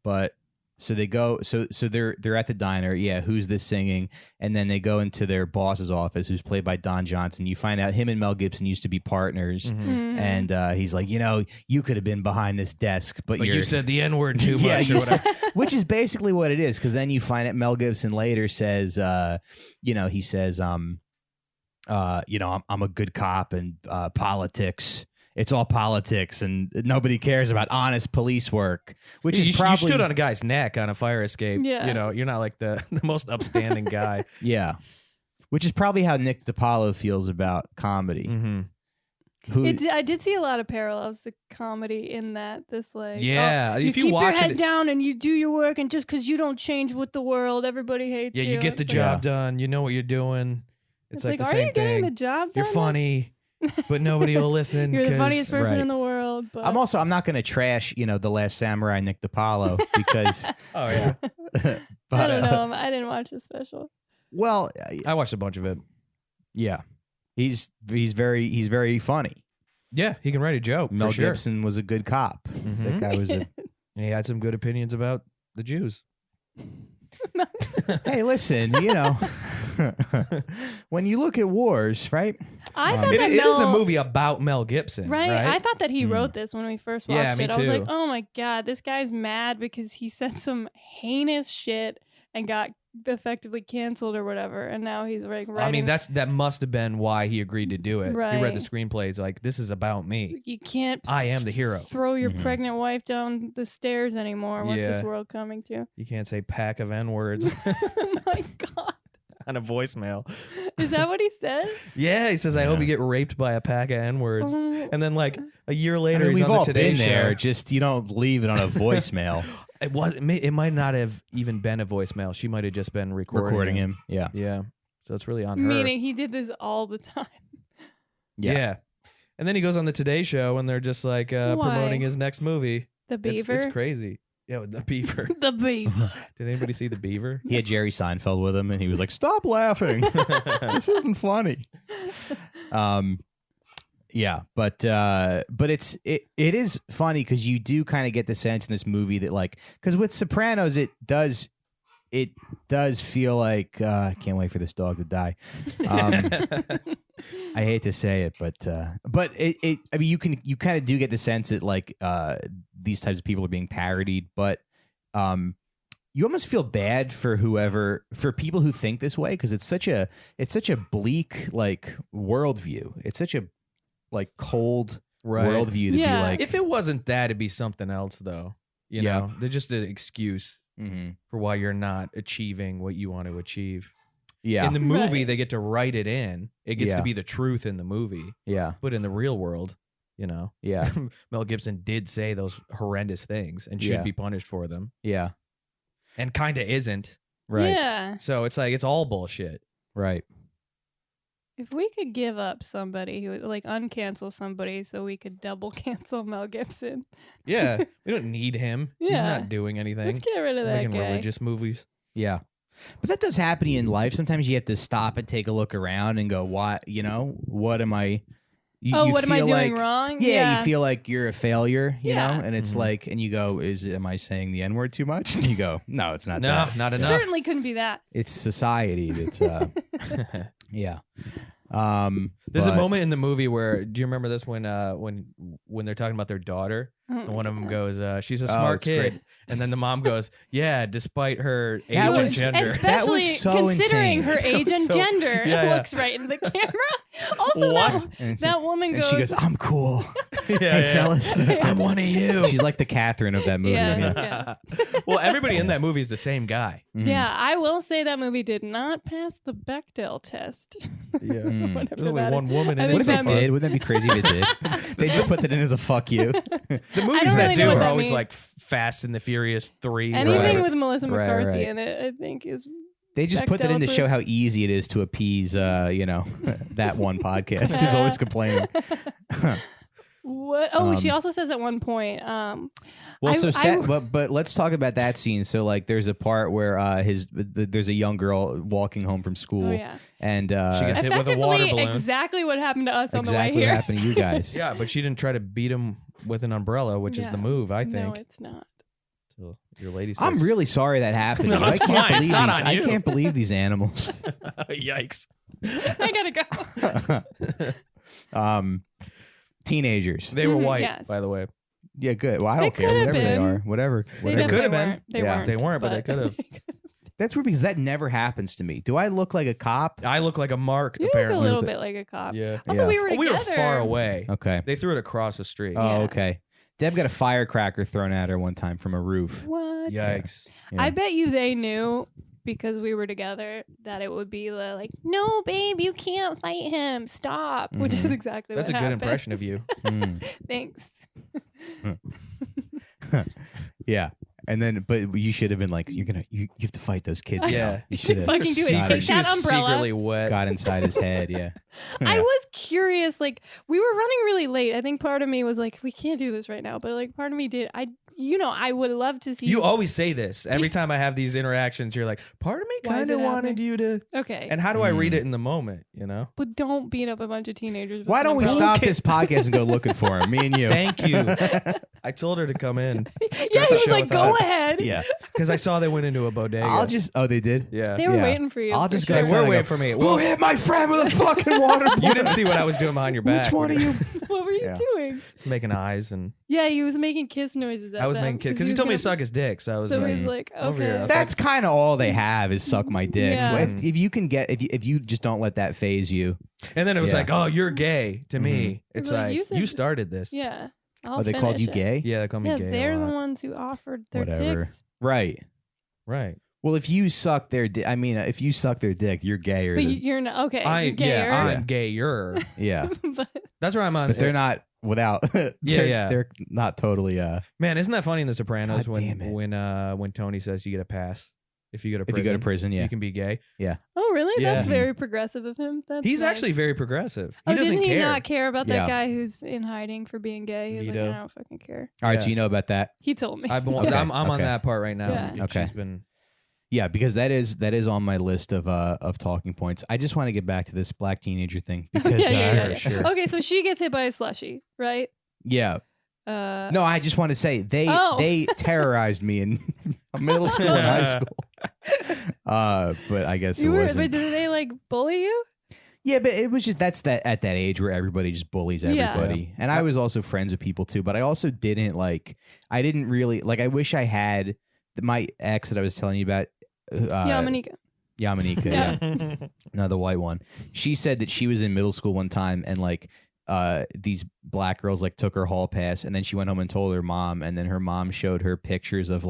but so they go. So they're at the diner. Yeah, who's this singing? And then they go into their boss's office, who's played by Don Johnson. You find out him and Mel Gibson used to be partners, and he's like, you know, you could have been behind this desk, but you said the N-word too much or whatever. Which is basically what it is, because then you find out Mel Gibson later says, you know, he says, you know, I'm a good cop, and politics. It's all politics, and nobody cares about honest police work. Which is probably you stood on a guy's neck on a fire escape. Yeah. You know, you're not like the most upstanding guy. Yeah, which is probably how Nick DiPaolo feels about comedy. Mm-hmm. I did see a lot of parallels to comedy in that. This like, Yeah, you if you keep watch your head it- down and you do your work, and just because you don't change with the world, everybody hates you. Yeah, you get the It's job done. You know what you're doing. It's like the are same you getting thing. the job done? You're funny. but nobody will listen. You're the 'cause- funniest person Right. in the world. But I'm not going to trash, The Last Samurai, Nick DiPaolo, because. Oh yeah, but, I don't know. I didn't watch the special. Well, I watched a bunch of it. yeah, he's very funny. Yeah, he can write a joke. Mel for sure. Gibson was a good cop. Mhm. That guy was a. And he had some good opinions about the Jews. Hey, listen, when you look at wars, right? I thought It that is a Mel- movie about Mel Gibson, Right? right? I thought that he wrote this when we first watched Yeah, me it. I was like, too. oh my God, this guy's mad because he said some heinous shit and got effectively canceled or whatever. And now he's like writing. I mean, that must have been why he agreed to do it. He read Right. the screenplay. He's like, this is about me. You can't I am the hero. throw your Mhm. pregnant wife down the stairs anymore. What's this Yeah. world coming to? You can't say pack of N-words Oh my God. on a voicemail. Is that what he said? Yeah, he says, I hope Yeah. you get raped by a pack of N-words. Oh. And then like a year I later, mean, he's we've on the all Today been Show. there. Just you don't leave it on a voicemail. It might not have even been a voicemail. She might have just been recording him. Yeah. Yeah. So it's really on her. Meaning he did this all the time. Yeah. And then he goes on the Today Show and they're just like promoting his next movie. The beaver. It's crazy. Yeah, with the beaver. The beaver. Did anybody see the beaver? He had Jerry Seinfeld with him, and he was like, "Stop laughing! This isn't funny." Yeah, but it is funny because you do kind of get the sense in this movie that because with Sopranos it does feel like I can't wait for this dog to die. I hate to say it, but I mean you kind of do get the sense that these types of people are being parodied, but you almost feel bad for people who think this way because it's such a bleak worldview. It's such a cold worldview to be Yeah. like. If it wasn't that, it'd be something else, though. You Yeah. know, they're just an excuse Mhm. for why you're not achieving what you want to achieve. Yeah, In the movie, Right. they get to write it in. It gets Yeah. to be the truth in the movie. yeah, But in the real world, yeah, Mel Gibson did say those horrendous things and should Yeah. be punished for them, yeah. and kind of isn't. Right, Yeah. So it's like it's all bullshit. right. If we could give up somebody who uncancel somebody so we could double cancel Mel Gibson. Yeah, we don't need him. He's Yeah. not doing anything. Let's get rid of that Making guy. religious movies. Yeah. But that does happen in life. Sometimes you have to stop and take a look around and go, what am I? You what am I feel doing wrong? Yeah, you feel like you're a failure, you Yeah. know? And it's Mhm. and you go, am I saying the N-word too much? And you go, no, it's not No, that. not enough. Certainly couldn't be that. It's society that's, yeah. There's a but- moment in the movie where do you remember this when they're talking about their daughter Oh and my one of them God. goes she's a Oh, smart it's kid great. and then the mom goes yeah despite her age That and was- gender Especially so considering insane. her That age was and so- gender. Yeah, yeah. Looks right into the camera. Also, What? that woman and goes. she goes, I'm cool. yeah, Hey, fellas. I'm one of you. She's like the Catherine of that movie. Yeah. Well, everybody in that movie is the same guy. Mhm. Yeah, I will say that movie did not pass the Bechdel test. Yeah. Mm. Whatever There's only that one is. woman I in think What if it. they that movie- did? Wouldn't that be crazy if it did? They just put that in as a fuck you. The I movies don't that really do know what are that always means. like Fast and the Furious 3. Anything Right. with Melissa Right, McCarthy right. in it, I think, is. They just put that in to Bechdel show how easy it is to appease, that one podcast who's always complaining. What? Oh, she Um, also says at one point. Well, I- but let's talk about that scene. So, there's a part where there's a young girl walking home from school, Oh yeah. and She gets hit with a water Effectively, balloon. exactly what happened to us on the way exactly what here. happened to you guys. Yeah, but she didn't try to beat him with an umbrella, which is Yeah. the move, I No, think. it's not. So your lady I'm starts- really sorry that happened. No, I it's can't fine. It's believe not these. on I you. can't believe these animals. Yikes. I gotta go. Teenagers. They were Mhm, white, yes. by the way. Yeah, good. Well, I They don't care. could have Whatever they been. are. Whatever. They whatever. could have definitely been. weren't. They Yeah. weren't. They weren't, but they could have. That's weird because that never happens to me. Do I look like a cop? I look like a mark, You look apparently. a little bit like a cop. Yeah. Also, Yeah. we were Oh, we together. were far away. Okay. They threw it across the street. Oh, Yeah. okay. Deb got a firecracker thrown at her one time from a roof. What? Yikes. Yeah. I bet you they knew because we were together that it would be like, no, babe, you can't fight him. Stop. Which is Mhm. exactly That's a what good happened. impression of you. Mm. Thanks. Yeah. And then, but you should have been like, you have to fight those kids. Yeah. You should have Fucking do it. got, Take She that was umbrella. secretly wet. got inside his head. Yeah. I Yeah. was curious. Like, we were running really late. I think part of me was like, we can't do this right now. But like, part of me did. I would love to see You always say this every time I have these interactions. You're like, part of me Why is kind it of wanted happening? you to. Okay, And how do I read it in the moment? You know. but don't beat up a bunch of teenagers. With Why an don't we umbrella. stop this podcast and go looking for him? Me and you. Thank you. I told her to come in. Yeah, he was show like, with go us. ahead. Yeah. Because I saw they went into a bodega. Oh, they did? Yeah. They were Yeah. waiting for you. I'll for just go sure. They outside were and waiting go, for me. Who Well, hit my friend with a fucking water bottle? you didn't see what I was doing behind your back. Which one of you? What were you Yeah. doing? Making eyes and Yeah, he was making kiss noises at I was them, making kids because he told me to suck his dick. So I was So like, he's like, over here. I okay. was That's kind of all they have is suck my dick. Yeah. If you can get, if you just don't let that phase you. and then it was Yeah. like, oh, you're gay to me. It's Like, like you you said- started this. Yeah. Oh, they called you gay? Yeah, they call me Yeah, gay. a they're the lot. ones who offered their Whatever. dicks. Right. Right. Well, if you suck their dick, I mean, if you suck their dick, you're gayer. But than, you're not okay. I you're gayer. yeah, Yeah. I'm gayer. yeah. but That's where I'm on. But they're not without. Yeah. They're not totally. Man, isn't that funny in The Sopranos God damn it. when Tony says you get a pass if you go to If prison? you go to prison, yeah. you can be gay. oh, really? Yeah. That's very progressive of him. That's He's nice. actually very progressive. He Oh, doesn't didn't he care. not care about Yeah. that guy who's in hiding for being gay? He was Vito. like, I don't fucking care. All right, Yeah. so you know about that. He told me. I'm Okay, on okay. that part right now. Yeah. and Okay. She's been. Yeah, because that is on my list of talking points. I just want to get back to this black teenager thing because yeah. Sure. Okay, so she gets hit by a slushie, right? yeah. No, I just want to say they terrorized me in middle school and high school. But I guess it wasn't. But did they like bully you? Yeah, but it was just at that age where everybody just bullies Yeah. everybody. And I was also friends with people too, but I also didn't really I wish I had my ex that I was telling you about. Yamanika. Yamanika, yeah. No, the white one. She said that she was in middle school one time and these black girls took her hall pass and then she went home and told her mom and then her mom showed her pictures of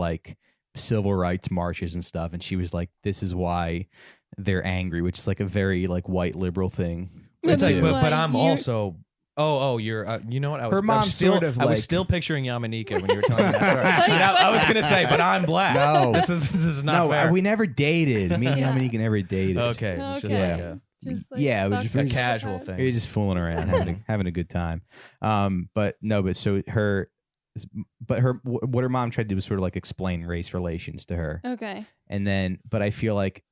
civil rights marches and stuff and she was like, this is why they're angry, which is a very white liberal thing. It's But like, it's but I'm you're- also. you're. You know what? Her mom's still, sort of I was like- still picturing Yamanika when you were telling me that story. And I was gonna say, but I'm black. No. this is not No, fair. we never dated. Me and Yeah. Yamanika never dated. Okay, it's just Okay. like a Just Yeah, it was fuck just- a with casual that. thing. We were just fooling around, having a good time. But what her mom tried to do was sort of explain race relations to her, Okay. and then, but I feel like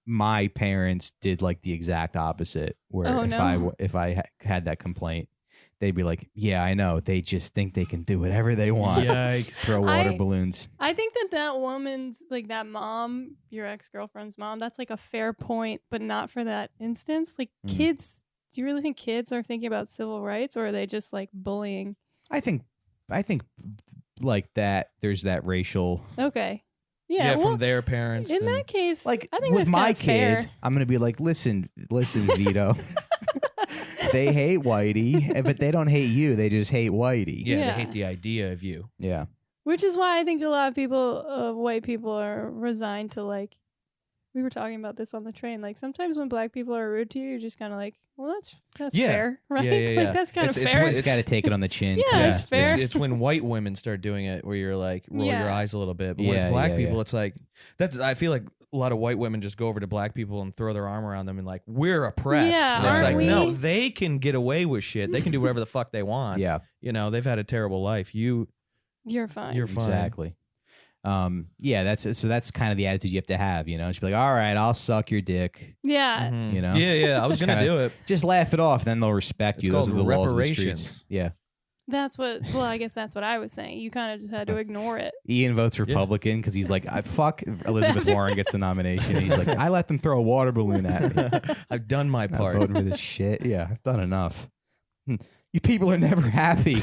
my parents did the exact opposite. Where Oh, no. if I had that complaint, they'd be like, "Yeah, I know. They just think they can do whatever they want. Yikes. Throw water I- balloons." I think that woman's that mom, your ex-girlfriend's mom, that's a fair point, but not for that instance. Kids, do you really think kids are thinking about civil rights or are they just bullying? I think that there's that racial. Okay. Yeah, Yeah, well, from their parents. in and- that case, I think with that's my kinda fair. kid, I'm gonna be like, listen, Vito. They hate Whitey, but they don't hate you. They just hate Whitey. yeah, Yeah. they hate the idea of you. Yeah. Which is why I think a lot of people, white people, are resigned to we were talking about this on the train. Sometimes when black people are rude to you, you're just kind of well, that's Yeah. fair, right? Yeah, yeah, yeah. That's kind of It's fair. when- Just got to take it on the chin. Yeah, it's fair. It's when white women start doing it, where you're roll your Yeah. eyes a little bit. But when Yeah, it's black yeah, people, yeah. it's that's. I feel like a lot of white women just go over to black people and throw their arm around them and we're oppressed. Yeah, and it's aren't no, we? they can get away with shit. They can do whatever the fuck they want. Yeah, They've had a terrible life. You're fine. You're fine. exactly. Yeah, that's kind of the attitude you have to have, Just be like, all right, I'll suck your dick, Yeah. Mhm. You know? Yeah. I was gonna Kinda- do it. just laugh it off, then they'll respect It's you. Those are called the laws of the reparations. streets. Yeah. That's what. Well, I guess that's what I was saying. You kind of just had to ignore it. Ian votes Republican because he's like, I fuck Elizabeth Warren gets the nomination. And he's like, I let them throw a water balloon at me. I've done my I'm not part. voting for this shit. Yeah, I've done enough. You people are never happy.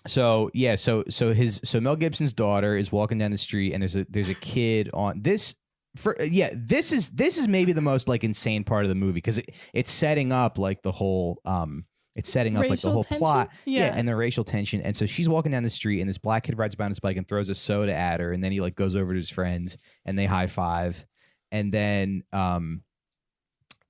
So Mel Gibson's daughter is walking down the street and there's a kid on this. This is maybe the most insane part of the movie because it's setting up the whole Racial whole tension? plot, Yeah. and the racial tension. And so she's walking down the street, and this black kid rides by on his bike and throws a soda at her, and then he goes over to his friends and they high five, and then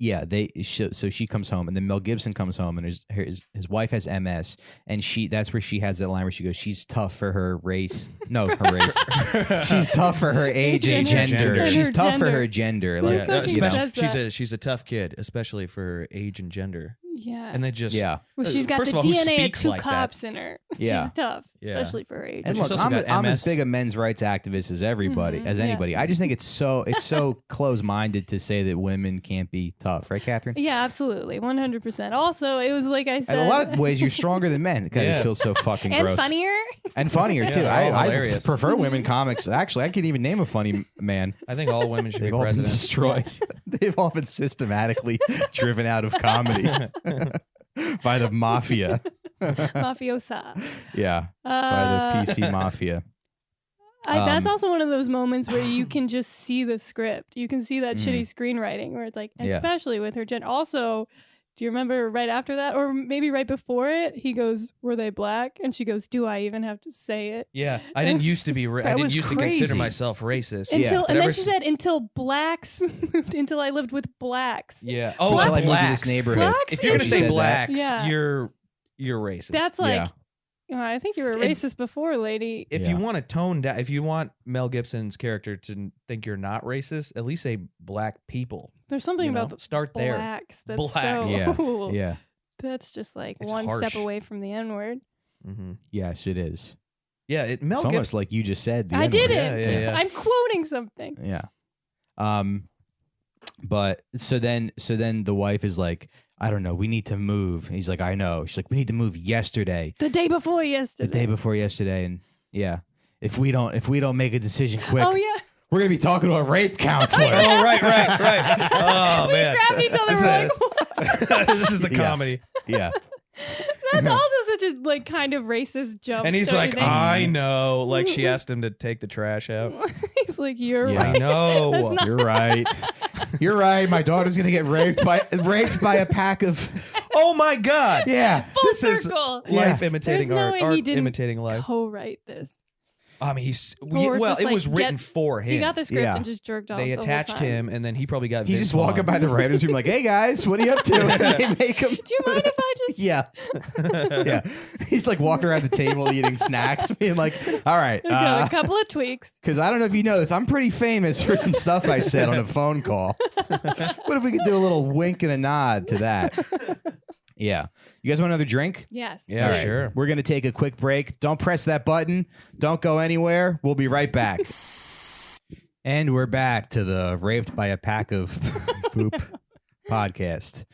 so she comes home, and then Mel Gibson comes home, and his wife has MS, and that's where she has that line where she goes, "She's tough for her race." No, her race. She's tough for her age and gender. And She's her tough for gender. her gender. Who Like, fucking you know. says she's a tough kid, especially for her age and gender. Yeah. And they just Yeah. Well, she's got first the of all, who DNA of speaks 2 like that? cops in her. Yeah. She's tough, Yeah. especially for her age. And She's look, also I'm got as MS. big a men's rights activist as everybody, as Yeah. anybody. I just think it's so close-minded to say that women can't be tough, right, Catherine? Yeah, absolutely, 100%. Also, it was like I said, In a lot of ways, you're stronger than men. God, Yeah. it feels so fucking and gross. funnier. And funnier, Yeah, too. they're all I hilarious. prefer women comics. Actually, I can't even name a funny man. I think all women should be They've all been president. destroyed. They've all been systematically driven out of comedy by the mafia. Mafiosa. Yeah, by the PC mafia. That's also one of those moments where you can just see the script. You can see that shitty screenwriting where it's like, Yeah. especially with her gender. Also, do you remember right after that, or maybe right before it? He goes, "Were they black?" And she goes, "Do I even have to say it?" Yeah, I didn't used to be. I That didn't was used to crazy. consider myself racist. Until But and ever then she s- said, "Until blacks moved, until I lived with blacks." "Yeah, Until I moved to blacks. this neighborhood. Blacks? If you're gonna She say said that. blacks, Yeah. you're racist. That's like, Yeah. I think you were And- racist before, lady. if Yeah. you want to tone down, if you want Mel Gibson's character to think you're not racist, at least say black people. There's something You know, about the start there. blacks. That's Blacks. so. Yeah. That's just like It's one harsh. step away from the N word. Mm-hmm. Yes, it is. Yeah, Mel It's Gibson. almost like you just said. The I N-word. didn't. Yeah, yeah. I'm quoting something. Yeah. But so then the wife is like, I don't know, we need to move. He's like, I know. She's like, we need to move yesterday. The day before The yesterday. day before yesterday. And yeah. If we don't make a decision quick, Oh yeah. we're gonna be talking to a rape counselor. Oh, right. Oh We man, grabbed each other. This We're like, is- what? this is a Yeah. comedy. Yeah. That's also such a like kind of racist jump. And he's don't you like, think? I know. Like she asked him to take the trash out. He's like, you're Yeah. I right. know. That's not- You're right. You're right. My daughter's gonna get raped by a pack of Oh my God. yeah. Full This is circle. Life Yeah. imitating There's no art. way he Art didn't imitating life. Co-write this. I mean, Or well, just, it like, was written get- for him. He got the script Yeah. and just jerked off. They the whole attached time. him, and then he probably got. He's Vince just walking Vaughn. by the writers' room like, hey guys, what are you up to? And they make him Do you mind if I just? Yeah. Yeah. He's like walking around the table eating snacks, being like, all right. I've got a couple of tweaks. Because I don't know if you know this, I'm pretty famous for some stuff I said on a phone call. What if we could do a little wink and a nod to that? Yeah. You guys want another drink? Yes. Yeah, All right. sure. We're going to take a quick break. Don't press that button. Don't go anywhere. We'll be right back. And we're back to the Raped by a Pack of Poop podcast.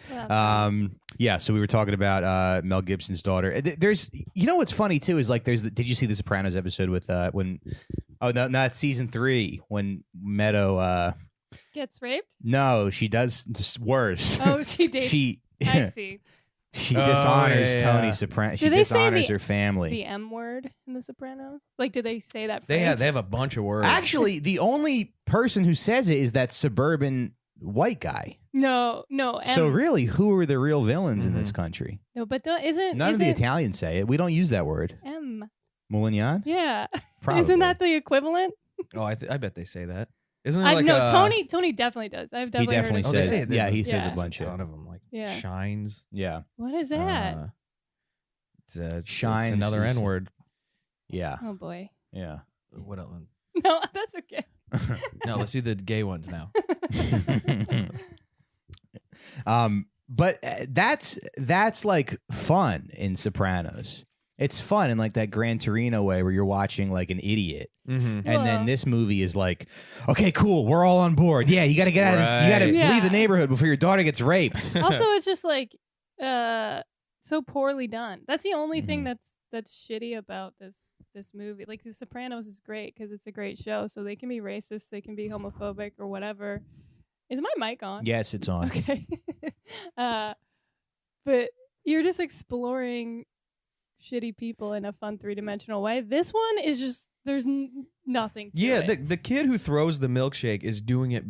Yeah, so we were talking about Mel Gibson's daughter. There's, you know what's funny too is like did you see the Sopranos episode with when not season 3 when Meadow Gets raped? no, she does just worse. Oh, she dates. she I see. she Oh, dishonors yeah, Tony yeah. Soprano. She Did they say dishonors the- her family. The M word in The Sopranos? Like, did they say that They phrase? have a bunch of words. Actually, the only person who says it is that suburban white guy. No. So really, who are the real villains in this Mhm. country? No, but isn't None of the isn't Italians say it. We don't use that word. M? Moulignon? Yeah. Probably. Isn't that the equivalent? Oh, I bet they say that. Isn't there like no, a Tony definitely does. I've He definitely, definitely heard they it. says say it. it. Yeah, he Yeah. says a There's bunch a of ton of them, like Yeah. shines. Yeah. What is that? It's Shines another is- N word. Yeah. Oh boy. Yeah. What else? No, that's okay. No, let's do the gay ones now. But that's like fun in Sopranos. It's fun in like that Gran Torino way where you're watching like an idiot. Mm-hmm. And then Well- this movie is like, okay, cool, we're all on board. Yeah, you got to get out of this. You got to Right. Yeah. leave the neighborhood before your daughter gets raped. Also, it's just like so poorly done. That's the only thing Mhm. that's shitty about this movie. Like The Sopranos is great because it's a great show, so they can be racist, they can be homophobic or whatever. Is my mic on? Yes, it's on. Okay. But you're just exploring shitty people in a fun 3-dimensional way. This one is just there's nothing. To Yeah, it. the kid who throws the milkshake is doing it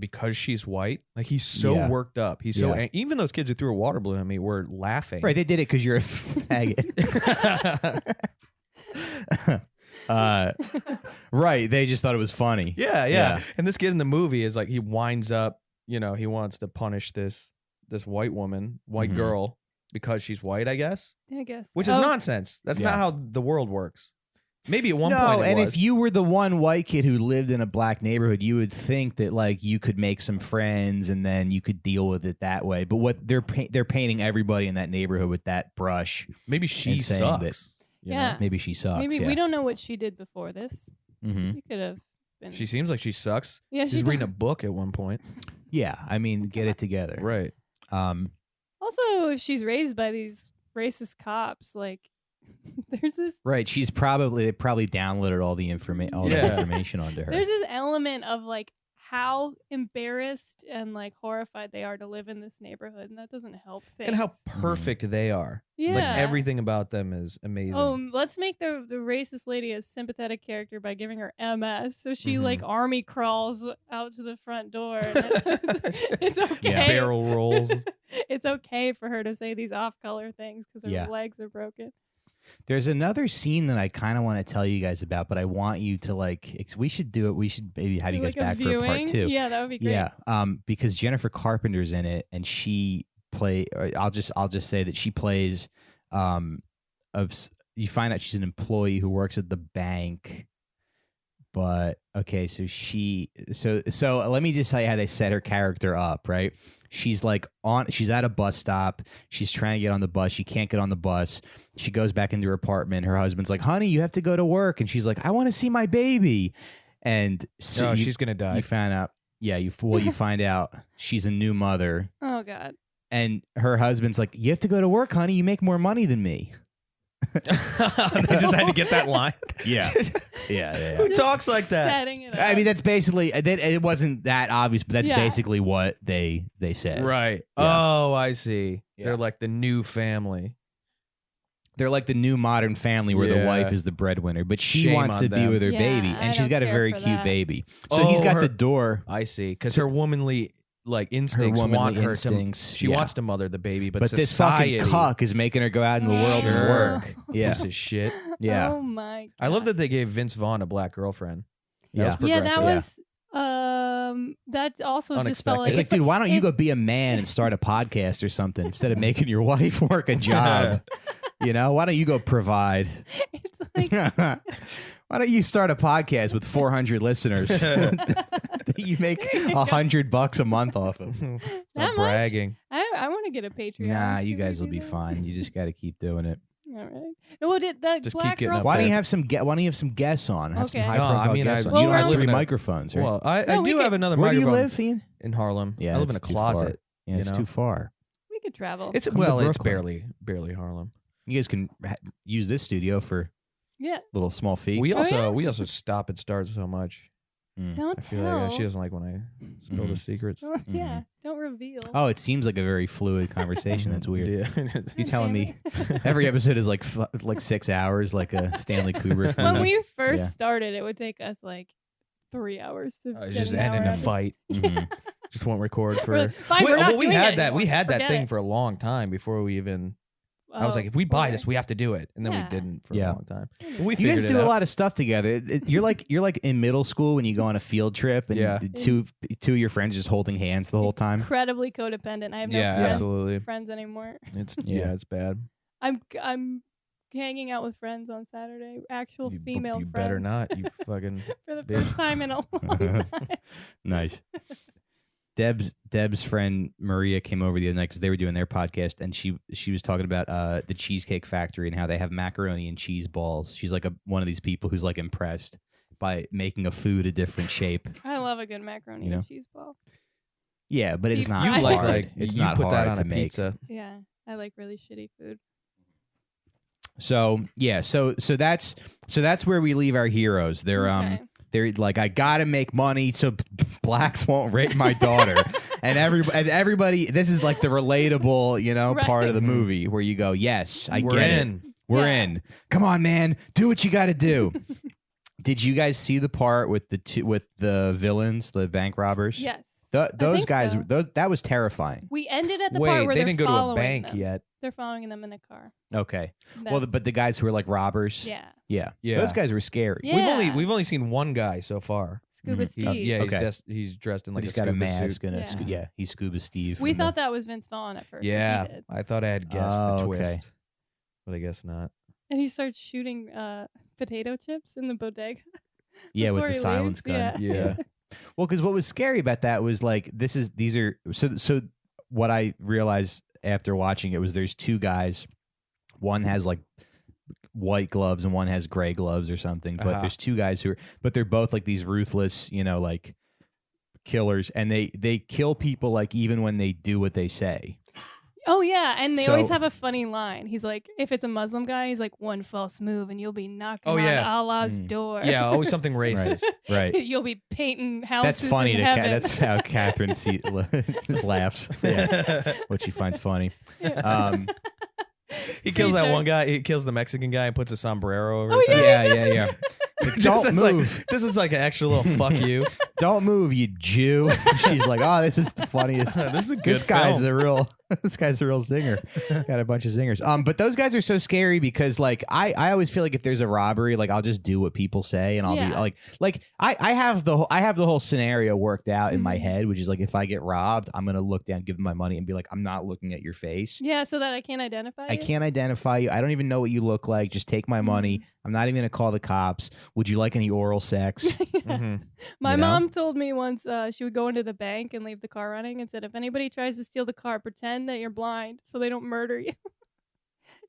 because she's white. Like he's so Yeah. worked up. He's so Yeah. even those kids who threw a water balloon at me were laughing. Right, they did it because you're a faggot. Right, they just thought it was funny. Yeah. And this kid in the movie is like he winds up he wants to punish this white woman, white girl, because she's white, I guess. I guess. Which is nonsense. That's not how the world works. Maybe at one point it was. If you were the one white kid who lived in a black neighborhood, you would think that like you could make some friends and then you could deal with it that way. But what they're painting everybody in that neighborhood with that brush. Maybe she sucks. Yeah. Maybe she sucks. Maybe we don't know what she did before this. Mm-hmm. She could have been. She seems like she sucks. Yeah, she's reading a book at one point. Yeah, I mean, get it together. Right. Also, if she's raised by these racist cops, like there's this. Right. They probably downloaded all the information onto her. There's this element of like how embarrassed and like horrified they are to live in this neighborhood, and that doesn't help things. And how perfect they are. Yeah. Like everything about them is amazing. Oh, let's make the racist lady a sympathetic character by giving her MS. So she like army crawls out to the front door. And it's okay. Yeah. Barrel rolls. It's okay for her to say these off-color things because her legs are broken. There's another scene that I kind of want to tell you guys about, but I want you to like. We should do it. We should maybe have you guys back for a part 2. Yeah, that would be great. Yeah, because Jennifer Carpenter's in it, and she I'll just say that she plays. You find out she's an employee who works at the bank. But okay, so let me just tell you how they set her character up, right? She's she's at a bus stop. She's trying to get on the bus. She can't get on the bus. She goes back into her apartment. Her husband's like, "Honey, you have to go to work." And she's like, "I want to see my baby." And so she's going to die. You found out. Yeah, you find out she's a new mother. Oh God. And her husband's like, "You have to go to work, honey. You make more money than me." They just had to get that line. Yeah. Yeah. Who talks like that? Setting it up. I mean, that's basically it wasn't that obvious, but that's basically what they said. Right. Yeah. Oh, I see. Yeah. They're like the new family. They're like the new modern family where the wife is the breadwinner, but she Shame wants on to be them. with her Yeah, baby, I and she's don't got a care very for cute that. baby. So he's got the door. I see, because her womanly instincts womanly want her instincts, to. She yeah. wants to mother the baby, but But this society, fucking cuck is making her go out in the world and Sure. work. Yeah, piece of shit. Yeah. Oh my God. I love that they gave Vince Vaughn a black girlfriend. Yeah. Yeah, that progressive. was that also just Unexpected. felt like it's like, dude, why don't you go be a man and start a podcast or something instead of making your wife work a job? You know, why don't you go provide? It's like Why don't you start a podcast with 400 listeners that you make $100 a month off of? That Stop much? bragging. I want to get a Patreon. Nah, you Can we guys will do be that? fine. You just got to keep doing it. All right. No, well, did that Just keep black getting girl? up Why don't there. you have some guests on? Have some Okay. high No, profile I mean, guests I- on. well, You don't have we're- 3 microphones, right? Well, I No, we do could- have another Where do you microphone live, Ian? in Harlem. Yeah, I live in a it's too far. closet. Yeah, it's too far. We could travel. It's Come to well, it's Brooklyn. barely Harlem. You guys can use this studio for yeah. little small fee. We Oh, also yeah? we also stop and start so much. Don't I feel tell. like she doesn't like when I spill the secrets. Yeah. Don't reveal. Oh, it seems like a very fluid conversation. That's weird. Yeah. You telling me every episode is like 6 hours, like a Stanley Kubrick When movie? we first Yeah. started, it would take us like 3 hours to It's get just an end in hour a episode. fight. Mhm. Just won't record for. We're like, fine, we're not we doing had it that. anymore. We had that Forget thing it. for a long time before we even. I was Oh, like, if we buy boy. this, we have to do it, and then Yeah. we didn't for Yeah. a long time. We You figured guys it do a out. lot of stuff together. You're like in middle school when you go on a field trip and Yeah. two of your friends just holding hands the whole time. Incredibly codependent. I have no Yeah, friends, absolutely. friends anymore. It's Yeah. it's bad. I'm hanging out with friends on Saturday. Actual You, female you friends. better not. You fucking. For the bitch. first time in a long time. Nice. Deb's friend Maria came over the other night because they were doing their podcast, and she was talking about the Cheesecake Factory and how they have macaroni and cheese balls. She's like one of these people who's like impressed by making a food a different shape. I love a good macaroni You know? and cheese ball. Yeah, but it's Deep not fried. You hard. like it's you not put hard that on to a make. pizza. Yeah, I like really shitty food. So yeah, so that's where we leave our heroes. Okay. They're like, I gotta make money so blacks won't rape my daughter, and everybody. This is like the relatable, Right. part of the movie where you go, yes, I We're get in. it. We're Yeah. in. Come on, man, do what you got to do. Did you guys see the part with the villains, the bank robbers? Yes. Those think guys. so. That was terrifying. We ended at the part Wait, where they they're didn't go to a following bank them. yet. They're following them in a car. Okay. Well, That's- but the guys who were like robbers. yeah. Yeah. Yeah. Those guys were scary. Yeah. We've only seen one guy so far. Scuba Steve. He's dressed in like he's a got a scuba mask suit. and he's Scuba Steve. We thought that was Vince Vaughn at first. Yeah, He did. I thought I had guessed the okay. twist, but I guess not. And he starts shooting potato chips in the bodega. Yeah, with before the he silence leaves. gun. Yeah. Well, because what was scary about that was like these are so what I realized after watching it was there's two guys. One has like white gloves and one has gray gloves or something. But there's two guys but they're both like these ruthless, like killers, and they kill people like even when they do what they say. Oh yeah, and they always have a funny line. He's like, if it's a Muslim guy, he's like, one false move and you'll be knocking on Allah's door. Yeah, always something racist. Right. You'll be painting houses. That's funny in to heaven. that's how Catherine laughs. Yeah. What she finds funny. He kills that one guy. He kills the Mexican guy and puts a sombrero over his Yeah. head. Like, don't move. This is like an extra little fuck you. Don't move, you Jew. She's like, oh, this is the funniest. This is a good This guy's film. this guy's a real singer. Got a bunch of singers. But those guys are so scary because like I always feel like if there's a robbery, like I'll just do what people say and I'll be like I have the whole scenario worked out in my head, which is like if I get robbed, I'm gonna look down, give them my money, and be like, I'm not looking at your face. Yeah, so that I can't identify you. I can't identify you. I don't even know what you look like. Just take my money. I'm not even gonna call the cops. Would you like any oral sex? My mom told me once she would go into the bank and leave the car running and said, if anybody tries to steal the car, pretend that you're blind so they don't murder you.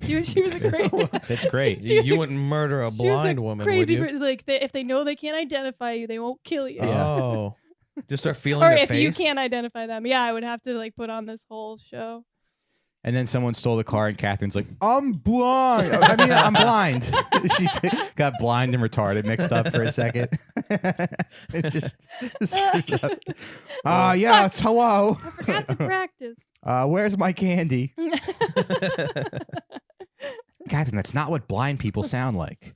she was a great. That's great. You wouldn't murder a blind woman, crazy, would you? like if they know they can't identify you, they won't kill you. Oh, just start feeling or their if face. you can't identify them, yeah, I would have to like put on this whole show. And then someone stole the car, and Catherine's like, I'm blind. I mean, I'm blind. She got blind and retarded mixed up for a second. It just screwed up. Yes, hello. I forgot to practice. Where's my candy? Catherine, that's not what blind people sound like.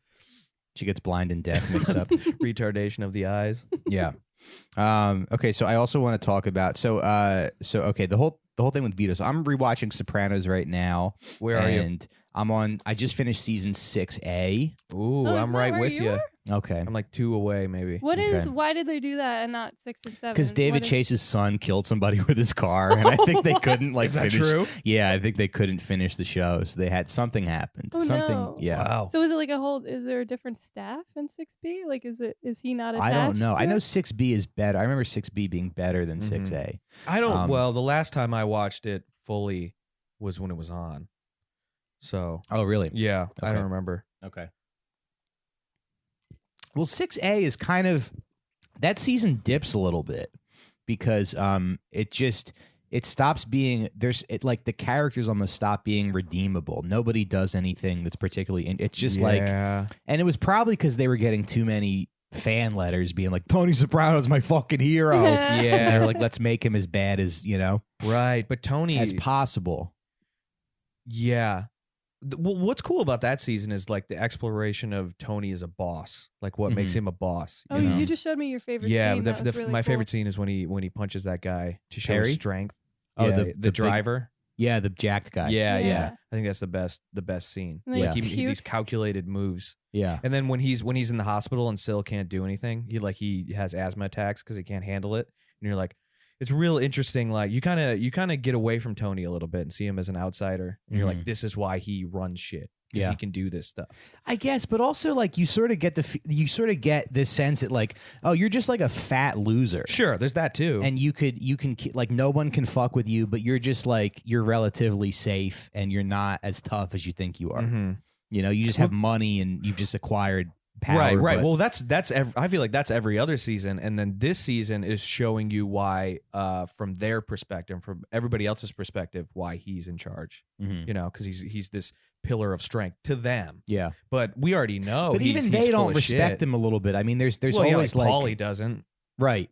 She gets blind and deaf mixed up. Retardation of the eyes. Yeah. Okay, so I also want to talk about okay, the whole thing with Vito. So I'm rewatching Sopranos right now. Where are you? And I just finished season 6A. Ooh, Oh, I'm right with you. Okay. I'm like 2 away, maybe. Why did they do that and not 6 and 7? Because David Chase's son killed somebody with his car, and I think they couldn't Is that finish. true? Yeah, I think they couldn't finish the show, so they had something happened. Oh, something. no. Yeah. Wow. So is it like is there a different staff in 6B? Like is he not attached? I don't know. to I know it? 6B is better. I remember 6B being better than 6A. I don't. Well, the last time I watched it fully was when it was on. So. Oh, really? Yeah, I Okay. don't remember. Okay. Well, 6A is kind of that season dips a little bit because it stops being like the characters almost stop being redeemable. Nobody does anything that's particularly it's just and it was probably because they were getting too many fan letters being like Tony Soprano's my fucking hero. Yeah. And they're like, let's make him as bad as Right, but Tony as possible. Yeah. Well, what's cool about that season is like the exploration of Tony as a boss, like what makes him a boss. Oh, you just showed me your favorite. Yeah, scene. That was really my cool. favorite scene is when he punches that guy to show Perry? his strength. Oh, Yeah, the the driver. Yeah, the jacked guy. Yeah, Yeah. yeah. I think that's the best scene. And then Like he these pukes. calculated moves. Yeah. And then when he's in the hospital and still can't do anything, he has asthma attacks because he can't handle it. And you're like, it's real interesting. Like you kind of get away from Tony a little bit and see him as an outsider. And you're like, this is why he runs shit. Because he can do this stuff. I guess, but also like you sort of get this sense that like, oh, you're just like a fat loser. Sure, there's that too. And you can like no one can fuck with you, but you're just like you're relatively safe and you're not as tough as you think you are. You just have money and you've just acquired power. Right. but- Well, that's I feel like that's every other season, and then this season is showing you why, from their perspective, from everybody else's perspective, why he's in charge. Mhm. Because he's this pillar of strength to them. Yeah. But we already know. But even he's they full don't of respect shit. him a little bit. I mean, there's Well, yeah, always like like Paulie doesn't. right.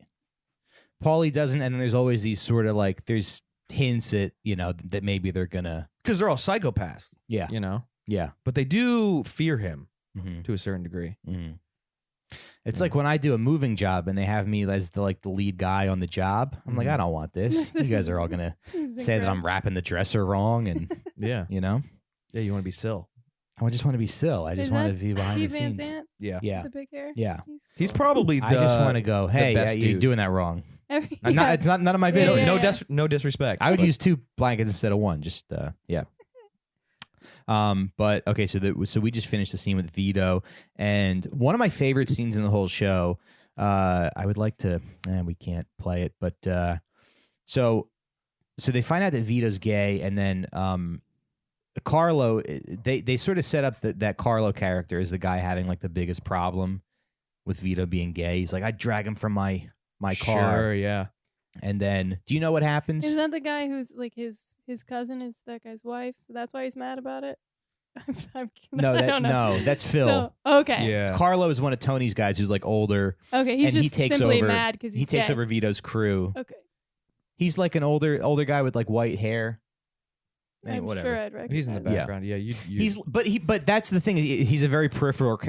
Paulie doesn't, and then there's always these sort of like there's hints at that maybe they're gonna Because they're all psychopaths. yeah yeah. But they do fear him Mhm. to a certain degree. Mm. It's like when I do a moving job and they have me as the lead guy on the job. I'm like, I don't want this. You guys are all gonna This is say that I'm incredible. wrapping the dresser wrong, and Yeah. you know, Yeah, you want to be Syl. I just want to be Sil. I just Is want that to be behind Steve the Van scenes. Zandt? Yeah. Yeah. The big hair. Yeah. He's cool. probably the I just want to go. Hey, best you're dude. doing that wrong. Yeah. It's not none of my Yeah, business. yeah, yeah. No disrespect. I would but- use 2 blankets instead of 1. Just yeah. But okay, so we just finished the scene with Vito, and one of my favorite scenes in the whole show. I would like to. We can't play it, but so they find out that Vito's gay, and then Carlo. They sort of set up that Carlo character is the guy having like the biggest problem with Vito being gay. He's like, I drag him from my car. Sure, yeah. And then, do you know what happens? Is that the guy who's like his cousin is that guy's wife? So that's why he's mad about it. I don't know. That's Phil. So, okay. Yeah. Carlo is one of Tony's guys who's like older. Okay. He's and just he takes simply over, mad because he takes gay. over Vito's crew. Okay. He's like an older guy with like white hair. I'm Whatever. sure I'd recognize. He's in the him. background. Yeah, you But that's the thing. He's a very peripheral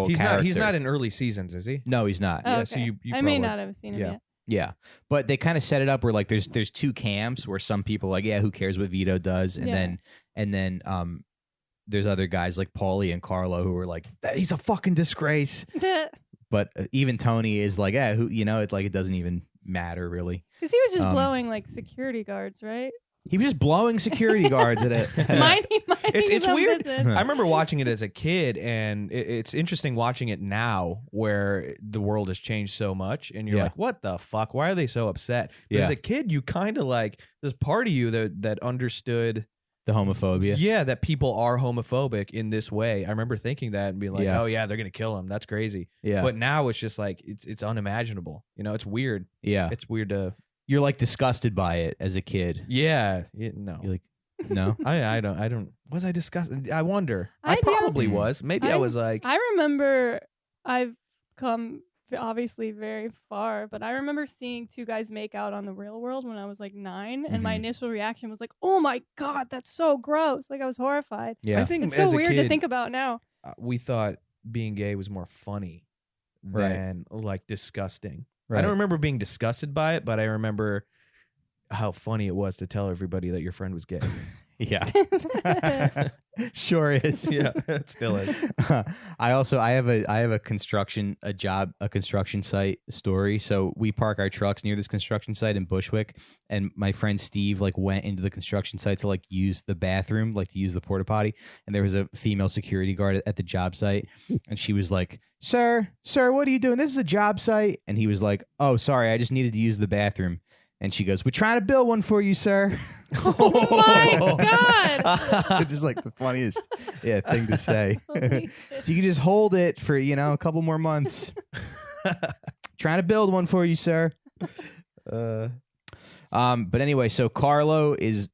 He's character. not in early seasons, is he? No, he's not. Oh, Yeah, okay. so you I may probably- not have seen him yeah. yet. Yeah, but they kind of set it up where like there's 2 camps where some people are like, yeah, who cares what Vito does, and then there's other guys like Paulie and Carlo who are like, he's a fucking disgrace. But even Tony is like, yeah, who, it's like it doesn't even matter really. Because he was just blowing like security guards, right? He was just blowing security guards at it. Minding It's his own weird. business. I remember watching it as a kid, and it's interesting watching it now where the world has changed so much, and you're Yeah. like, what the fuck? Why are they so upset? But Yeah. as a kid, you kind of like, there's part of you that understood, The homophobia. yeah, that people are homophobic in this way. I remember thinking that and being like, Yeah. oh yeah, they're going to kill him. That's crazy. Yeah. But now it's just like, it's unimaginable. It's weird. Yeah. It's weird to, You're like disgusted by it as a kid. yeah, no. You're like, no. I don't. Was I disgusted? I wonder. I do. probably was. Maybe I I'm- was like, I remember I've come obviously very far, but I remember seeing 2 guys make out on the real world when I was like 9, and my Mhm. initial reaction was like, "Oh my god, that's so gross!" Like I was horrified. Yeah. I think It's so as a weird kid, to think about now. we thought being gay was more funny Right. than like disgusting. Right. I don't remember being disgusted by it, but I remember how funny it was to tell everybody that your friend was gay. Yeah. Sure is. Yeah, it still is. I have a construction site story. So we park our trucks near this construction site in Bushwick, and my friend Steve like went into the construction site to like use the bathroom, like to use the porta potty, and there was a female security guard at the job site, and she was like, Sir, what are you doing? This is a job site." And he was like, "Oh, sorry, I just needed to use the bathroom." And she goes, "We're trying to build one for you, sir." Oh my god! It's just like the funniest thing to say. Holy shit. You can just hold it for, a couple more months. Trying to build one for you, sir. But anyway, so Carlo is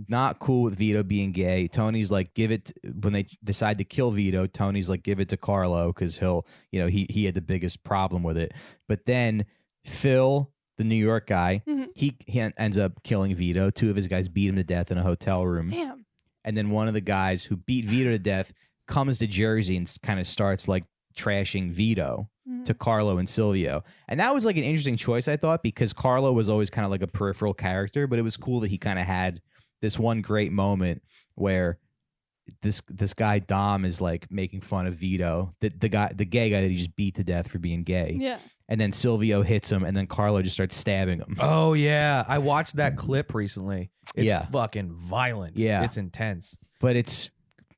not cool with Vito being gay. Tony's like, when they decide to kill Vito, Tony's like, give it to Carlo because he'll, he had the biggest problem with it. But then Phil, the New York guy, Mhm. he ends up killing Vito. 2 of his guys beat him to death in a hotel room. Damn. And then one of the guys who beat Vito to death comes to Jersey and kind of starts like trashing Vito Mhm. to Carlo and Silvio. And that was like an interesting choice, I thought, because Carlo was always kind of like a peripheral character, but it was cool that he kind of had this one great moment where this guy Dom is like making fun of Vito, the gay guy that he just beat to death for being gay. Yeah. And then Silvio hits him, and then Carlo just starts stabbing him. Oh yeah, I watched that clip recently. It's Yeah. fucking violent. Yeah. It's intense. But it's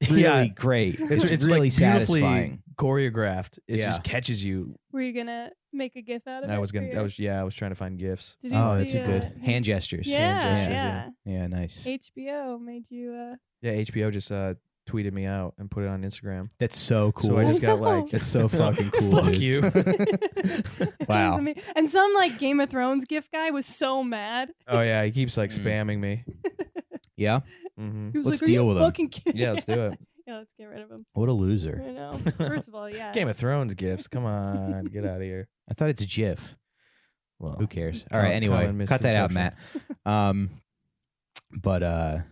really Yeah. great. It's like really beautifully satisfying. choreographed. It Yeah. just catches you. Were you gonna make a gif out of it? I was for your- I was trying to find gifs. Did you Oh, see, that's a good his- hand gestures. Yeah, gestures, yeah. Yeah, nice. HBO made you. Yeah, HBO just tweeted me out and put it on Instagram. That's so cool. So I just got Oh, no. like, That's so fucking cool. fuck dude. you. Wow. And some like Game of Thrones gif guy was so mad. Oh yeah, he keeps like Mm. spamming me. Yeah. Hmm He was Let's like, deal "Are you with him." fucking kidding?" Yeah, let's do it. Yeah, let's get rid of him. What a loser. I know. First of all, yeah. Game of Thrones gifts. Come on, get out of here. I thought it's GIF. Well, Who cares? All Com- right. Anyway, common cut that out, Matt. misconception. But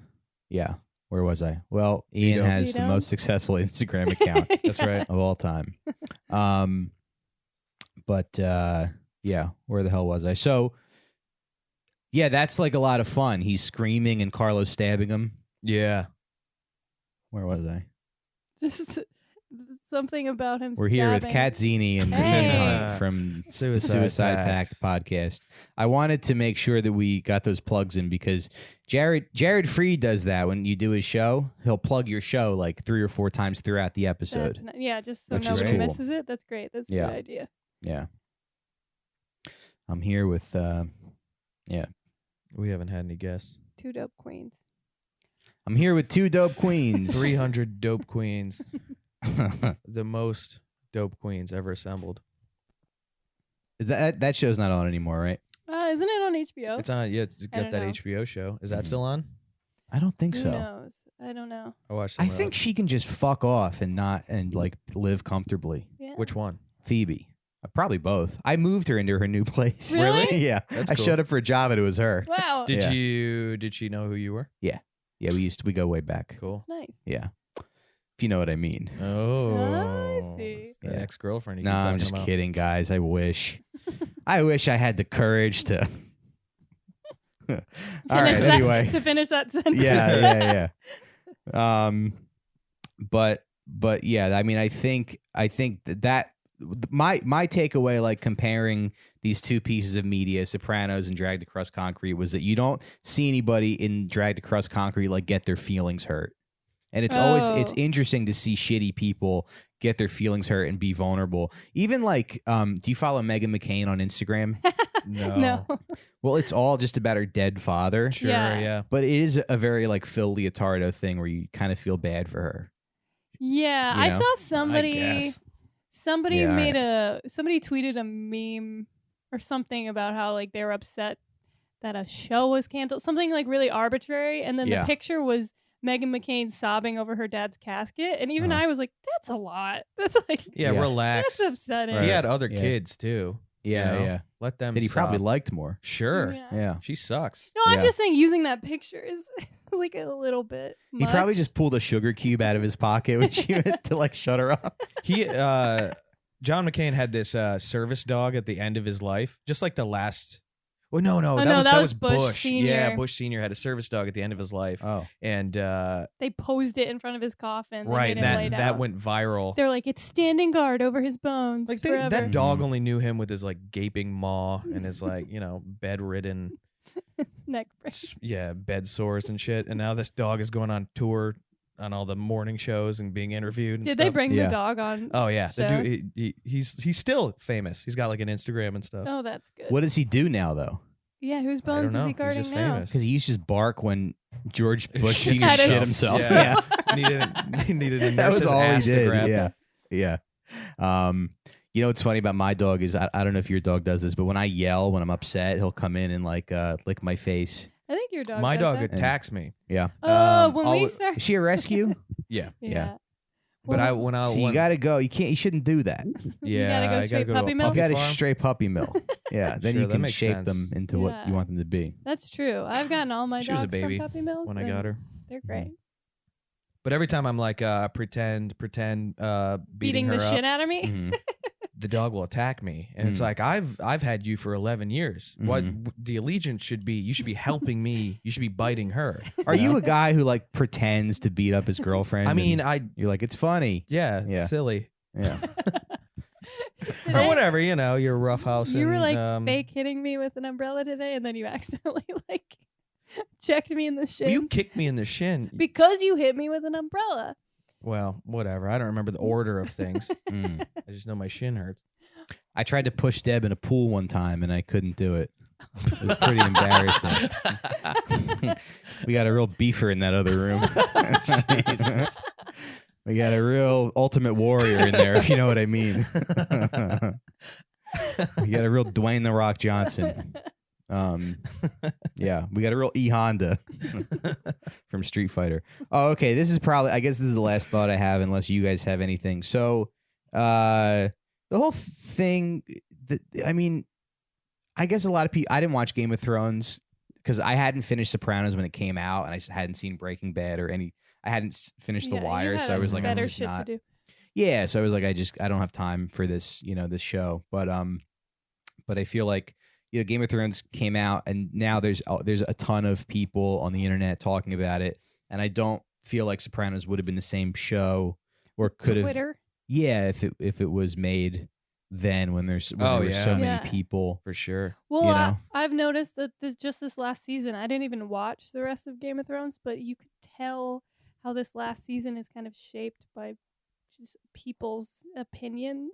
yeah. Where was I? Well, Ian Vito. has the Vito. most successful Instagram account That's right. of all time. But yeah, where the hell was I? So yeah, that's like a lot of fun. He's screaming and Carlos stabbing him. Yeah. Where was I? Just something about him. We're here with stabbing. Cat Zini and Hey. Hunt from the Suicide Pact podcast. I wanted to make sure that we got those plugs in because Jared Freed does that when you do his show. He'll plug your show like 3 or 4 times throughout the episode. Yeah, just so Which is nobody cool. misses it. That's great. That's a Yeah. good idea. Yeah. I'm here with We haven't had any guests. 2 dope queens. I'm here with 2 dope queens. 300 dope queens. The most dope queens ever assembled. That show's not on anymore, right? Isn't it on HBO? It's on. Yeah, it's I got don't that know. HBO show. Is that Mhm. still on? I don't think Who so. knows? I don't know. I watched. I some of think those. she can just fuck off and like live comfortably. Yeah. Which one? Phoebe. Probably both. I moved her into her new place. Really? Yeah. That's I cool. showed up for a job and it was her. Wow. Did Yeah. Did she know who you were? Yeah, we go way back. Cool. Nice. Yeah. If you know what I mean. Oh, I see. The Yeah. ex-girlfriend. you No, keep I'm talking just about. kidding, guys. I wish. I wish I had the courage to. All right. Finish that, Anyway. to finish that sentence. Yeah. But yeah. I mean, I think that my takeaway, like comparing these 2 pieces of media, Sopranos and Dragged Across Concrete, was that you don't see anybody in Dragged Across Concrete like get their feelings hurt. And it's it's Oh. interesting to see shitty people get their feelings hurt and be vulnerable. Even like, do you follow Megan McCain on Instagram? No. Well, it's all just about her dead father. Sure. Yeah. Yeah. But it is a very like Phil Leotardo thing where you kind of feel bad for her. Yeah, You I know? saw I somebody. guess. Somebody Yeah, made somebody tweeted a meme or something about how like they were upset that a show was canceled, something like really arbitrary, and then Yeah. the picture was Megan McCain sobbing over her dad's casket, and even Uh-huh. I was like, "That's a lot. That's like, Yeah. Yeah. Relax. that's upsetting." Right. He had other Yeah. kids too. Yeah, you know? yeah. Let them. That he probably sob. liked more. Sure. Yeah. Yeah. She sucks. No, I'm Yeah. just saying using that picture is like a little bit. He probably much. just pulled a sugar cube out of his pocket when she went to like shut her up. He John McCain had this service dog at the end of his life, just like the last. Well, no, no, that that was was Bush Senior. Yeah, Bush Senior had a service dog at the end of his life, Oh. and They posed it in front of his coffin. They right, made him lay that down. went viral. They're like, it's standing guard over his bones Like forever. that dog only knew him with his like gaping maw and his like bedridden, Neck break. bed sores and shit. And now this dog is going on tour on all the morning shows and being interviewed. And Did they stuff. bring Yeah. the dog on? Oh yeah, the shows? dude, he's still famous. He's got like an Instagram and stuff. Oh, that's good. What does he do now though? Yeah, whose I don't bones know. is he He's guarding just now? famous. Because he used to just bark when George Bush Shit Senior shit himself. himself. Yeah. he needed a That nurse's was all he ass to did. grab. Yeah. You know what's funny about my dog is I don't know if your dog does this, but when I yell when I'm upset, he'll come in and like lick my face. I think your dog. My does dog that. attacks me. Yeah. Oh, when we I'll- start. Is she a rescue? Yeah, Yeah. but Well, when I So you gotta go. You can't. You shouldn't do that. yeah, gotta go I straight gotta go puppy to a mill? You puppy gotta farm. straight puppy mill. Yeah. Then Sure, you that can makes shape sense. them into what Yeah. you want them to be. That's true. I've gotten all my She dogs was a baby from puppy mills. when I and got her. They're great. But every time I'm like pretend beating Beating her the up, shit out of me. Mhm. the dog will attack me, and it's Mm. like I've had you for 11 years. What Mhm. the allegiance should be? You should be helping me. You should be biting her. Are you a guy who like pretends to beat up his girlfriend? I mean, and you're like, it's funny. yeah, Yeah. silly Yeah. or whatever. You're roughhouse. You were and, like fake hitting me with an umbrella today, and then you accidentally like checked me in the Well, shins you kicked me in the shin. because you hit me with an umbrella. Well, whatever. I don't remember the order of things. Mm. I just know my shin hurts. I tried to push Deb in a pool one time and I couldn't do it. It was pretty embarrassing. We got a real beefer in that other room. Jesus. We got a real ultimate warrior in there, if you know what I mean. We got a real Dwayne the Rock Johnson. Yeah, we got a real E Honda from Street Fighter. Oh, okay. I guess this is the last thought I have, unless you guys have anything. So, the whole thing. I mean, I guess a lot of people. I didn't watch Game of Thrones because I hadn't finished Sopranos when it came out, and I hadn't seen Breaking Bad or any. I hadn't finished The Wire, so I was like, I'm better just shit not. to do. Yeah, so I was like, I don't have time for this, this show. But I feel like Game of Thrones came out, and now there's a ton of people on the internet talking about it, and I don't feel like Sopranos would have been the same show or could have. Twitter. Yeah, if it was made then when there were so many Yeah. people. For sure. Well, You know? I've noticed that this last season, I didn't even watch the rest of Game of Thrones, but you could tell how this last season is kind of shaped by just people's opinions.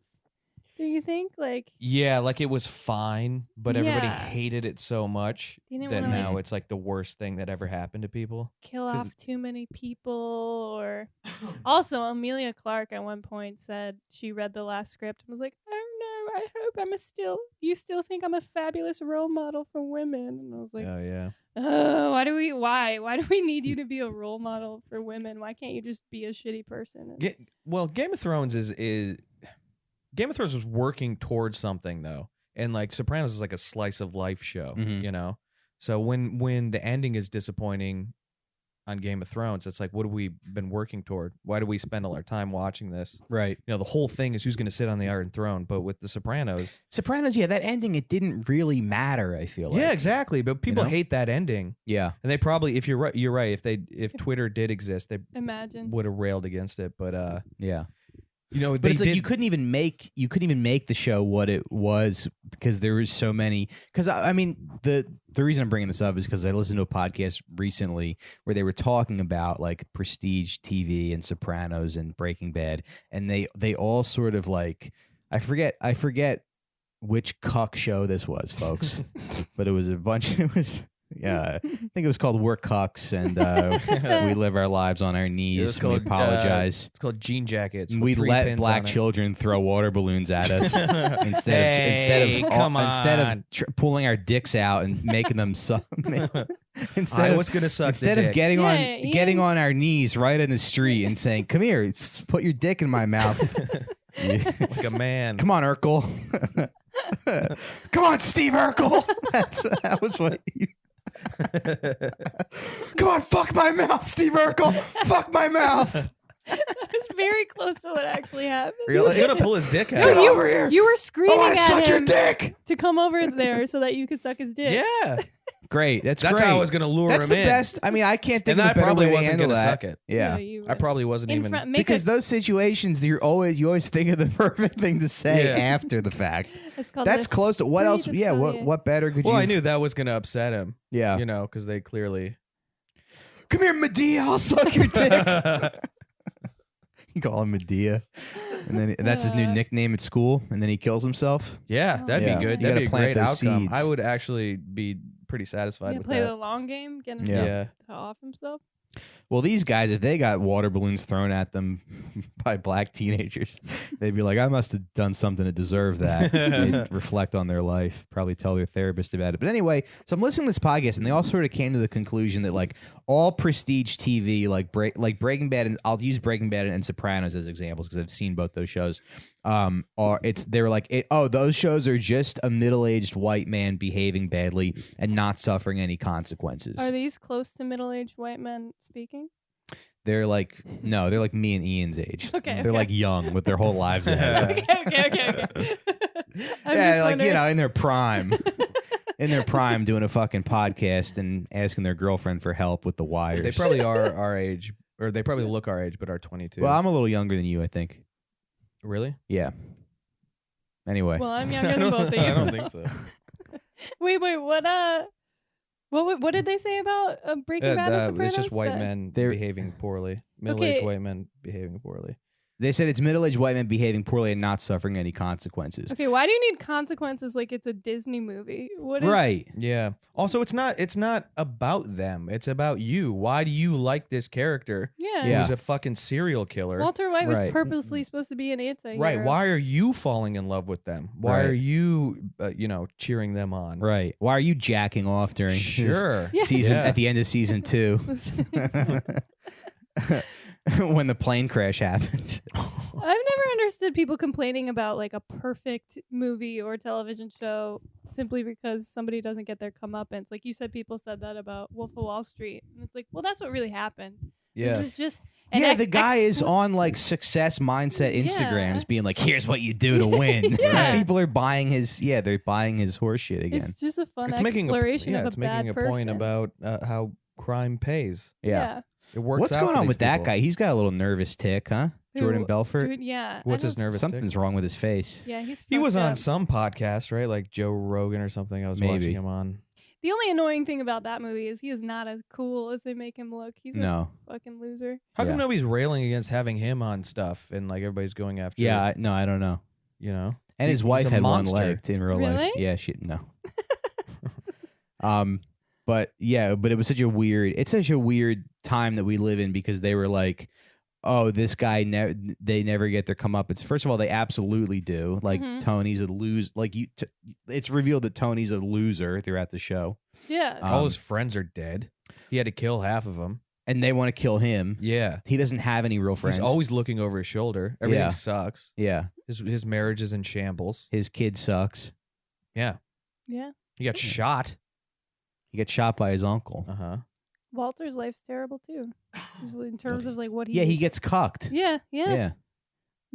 Do you think? Like, Yeah, like it was fine, but everybody Yeah. hated it so much They didn't that wanna, now like, it's like the worst thing that ever happened to people. kill 'Cause- off too many people, or also Amelia Clark at one point said she read the last script and was like, "Oh no, I hope you still think I'm a fabulous role model for women." And I was like, Oh yeah. "Oh, why do we need you to be a role model for women? Why can't you just be a shitty person?" Well, Game of Thrones is Game of Thrones was working towards something though, and like Sopranos is like a slice of life show, Mhm. you know. So when the ending is disappointing on Game of Thrones, it's like, what have we been working toward? Why do we spend all our time watching this? Right. You know, the whole thing is who's going to sit on the Iron Throne. But with the Sopranos, Yeah, that ending, it didn't really matter, I feel like. yeah, exactly. But people know? hate that ending, Yeah. and they probably, if you're right, if Twitter did exist, they Imagine. would have railed against it. But Yeah. you know, But it's like you couldn't even make the show what it was because there was so many. Because I mean, the reason I'm bringing this up is because I listened to a podcast recently where they were talking about like prestige TV and Sopranos and Breaking Bad, and they all sort of like I forget which cuck show this was, folks, but it was a bunch. It was. Yeah, I think it was called We're Cucks, and we live our lives on our knees. And we apologize. It's called Jean Jackets. And with we 3 let pins black on it. children throw water balloons at us Hey, come instead on. of pulling our dicks out and making them suck. Instead I of was gonna suck instead the of dick. getting Yeah, getting Ian. on our knees right in the street and saying, "Come here, put your dick in my mouth." like a man. Come on, Urkel. Come on, Steve Urkel. That was what you. Come on, fuck my mouth, Steve Urkel. Fuck my mouth. It's very close to what actually happened. He was gonna pull his dick out. Get over here. You were I screaming want to at suck your him dick. to come over there so that you could suck his dick. Yeah, Great. That's that's great. how I was gonna lure That's him the in. best. I mean, I can't think And of a I better probably way to wasn't handle gonna that. suck it. Yeah. No, you I probably wasn't in even. front, make Because a, those situations, you always think of the perfect thing to say Yeah. after the fact. it's called That's close to what else? Yeah, what better could Well, you? I knew that was gonna upset him. Yeah. You know, because they clearly. Come here, Medea. I'll suck your dick. You call him Medea, and then that's his new nickname at school. And then he kills himself. Yeah, that'd Yeah. be good. You That'd gotta be a plant great those outcome. seeds. I would actually be pretty satisfied Yeah, with play that. the long game, get him Yeah. to off himself. Well, these guys, if they got water balloons thrown at them by black teenagers, they'd be like, I must have done something to deserve that. They'd reflect on their life, probably tell their therapist about it. But anyway, so I'm listening to this podcast, and they all sort of came to the conclusion that like all prestige TV, like Breaking Bad, and I'll use Breaking Bad and Sopranos as examples because I've seen both those shows. They were like, those shows are just a middle-aged white man behaving badly and not suffering any consequences. Are these close to middle-aged white men speaking? They're like, no, they're like me and Ian's age. Okay, They're okay. like young with their whole lives ahead. Okay. I'm Yeah, just like, wondering. in their prime. In their prime doing a fucking podcast and asking their girlfriend for help with the wires. They probably are our age, or they probably look our age, but are 22. Well, I'm a little younger than you, I think. Really? Yeah. Anyway. Well, I'm younger than both of you. I don't so- think so. Wait, what did they say about Breaking Bad and Sopranos? It's just white That- men They're- behaving poorly. Middle-aged Okay. white men behaving poorly. They said it's middle-aged white men behaving poorly and not suffering any consequences. Okay, why do you need consequences like it's a Disney movie? What is Right. Yeah. Also, it's not about them. It's about you. Why do you like this character? Yeah. Yeah. Who's a fucking serial killer? Walter White was Right. purposely supposed to be an anti-hero. Right. Why are you falling in love with them? Why Right. are you, cheering them on? Right. Why are you jacking off during Sure. Yeah. season Yeah. at the end of season 2? When the plane crash happens. I've never understood people complaining about like a perfect movie or television show simply because somebody doesn't get their comeuppance. Like you said, people said that about Wolf of Wall Street, and it's like, well, that's what really happened. Yeah. This is just an Yeah, the guy is on like success mindset Instagrams Yeah. being like, here's what you do to win. Yeah. People are buying they're buying his horse shit again. It's just a fun It's making exploration of it's a bad making a person. point about how crime pays. Yeah. It works What's out going for on these with that people. guy? He's got a little nervous tick, huh? Jordan Belfort. Yeah. What's his nervous tick? Something's wrong with his face. Yeah, he's. He was fucked on up. some podcast, right? Like Joe Rogan or something. I was Maybe. watching him on. The only annoying thing about that movie is he is not as cool as they make him look. He's a fucking loser. How come Yeah. nobody's railing against having him on stuff and like everybody's going after? Yeah, I don't know. You know, And his He's wife a had monster. one leg in real life. Really? Yeah, no. But it was such a weird time that we live in because they were like, oh, this guy they never get their comeuppance. First of all, they absolutely do. Like Tony's a loser. Like it's revealed that Tony's a loser throughout the show. Yeah. all his friends are dead. He had to kill half of them. And they want to kill him. Yeah, He doesn't have any real friends. he's always looking over his shoulder. Everything Yeah. sucks. Yeah. His marriage is in shambles. His kid sucks. Yeah, Yeah. he got shot. He gets shot by his uncle. Uh-huh. Walter's life's terrible too. In terms of like what he. Yeah, he gets cucked. Yeah. Yeah.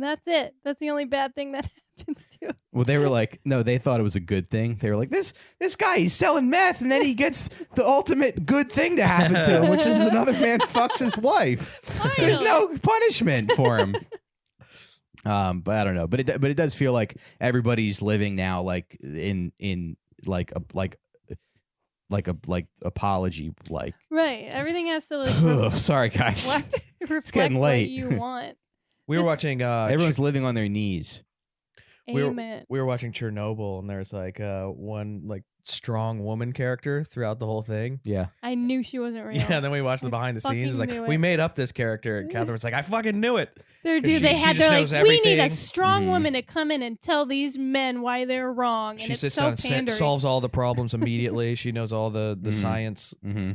That's it. That's the only bad thing that happens to him. Well, they were like, no, they thought it was a good thing. They were like, this guy, he's selling meth, and then he gets the ultimate good thing to happen to him, which is another man fucks his wife. There's no punishment for him. But I don't know. But it does feel like everybody's living now like in like apology like. Right. Everything has to like Sorry, guys. reflect getting late. what you want. We were watching. Everyone's living on their knees. Amen. We were watching Chernobyl, and there's like one like strong woman character throughout the whole thing. Yeah. I knew she wasn't real. Yeah, and then we watched the I behind the scenes. It's fucking like knew we it. made up this character, and Catherine was like, "I fucking knew it." They She- they she had just to knows like, we need a everything. strong Mhm. woman to come in and tell these men why they're wrong. And She it's sits so down, and pandering. solves all the problems immediately. She knows all the science. Mm-hmm.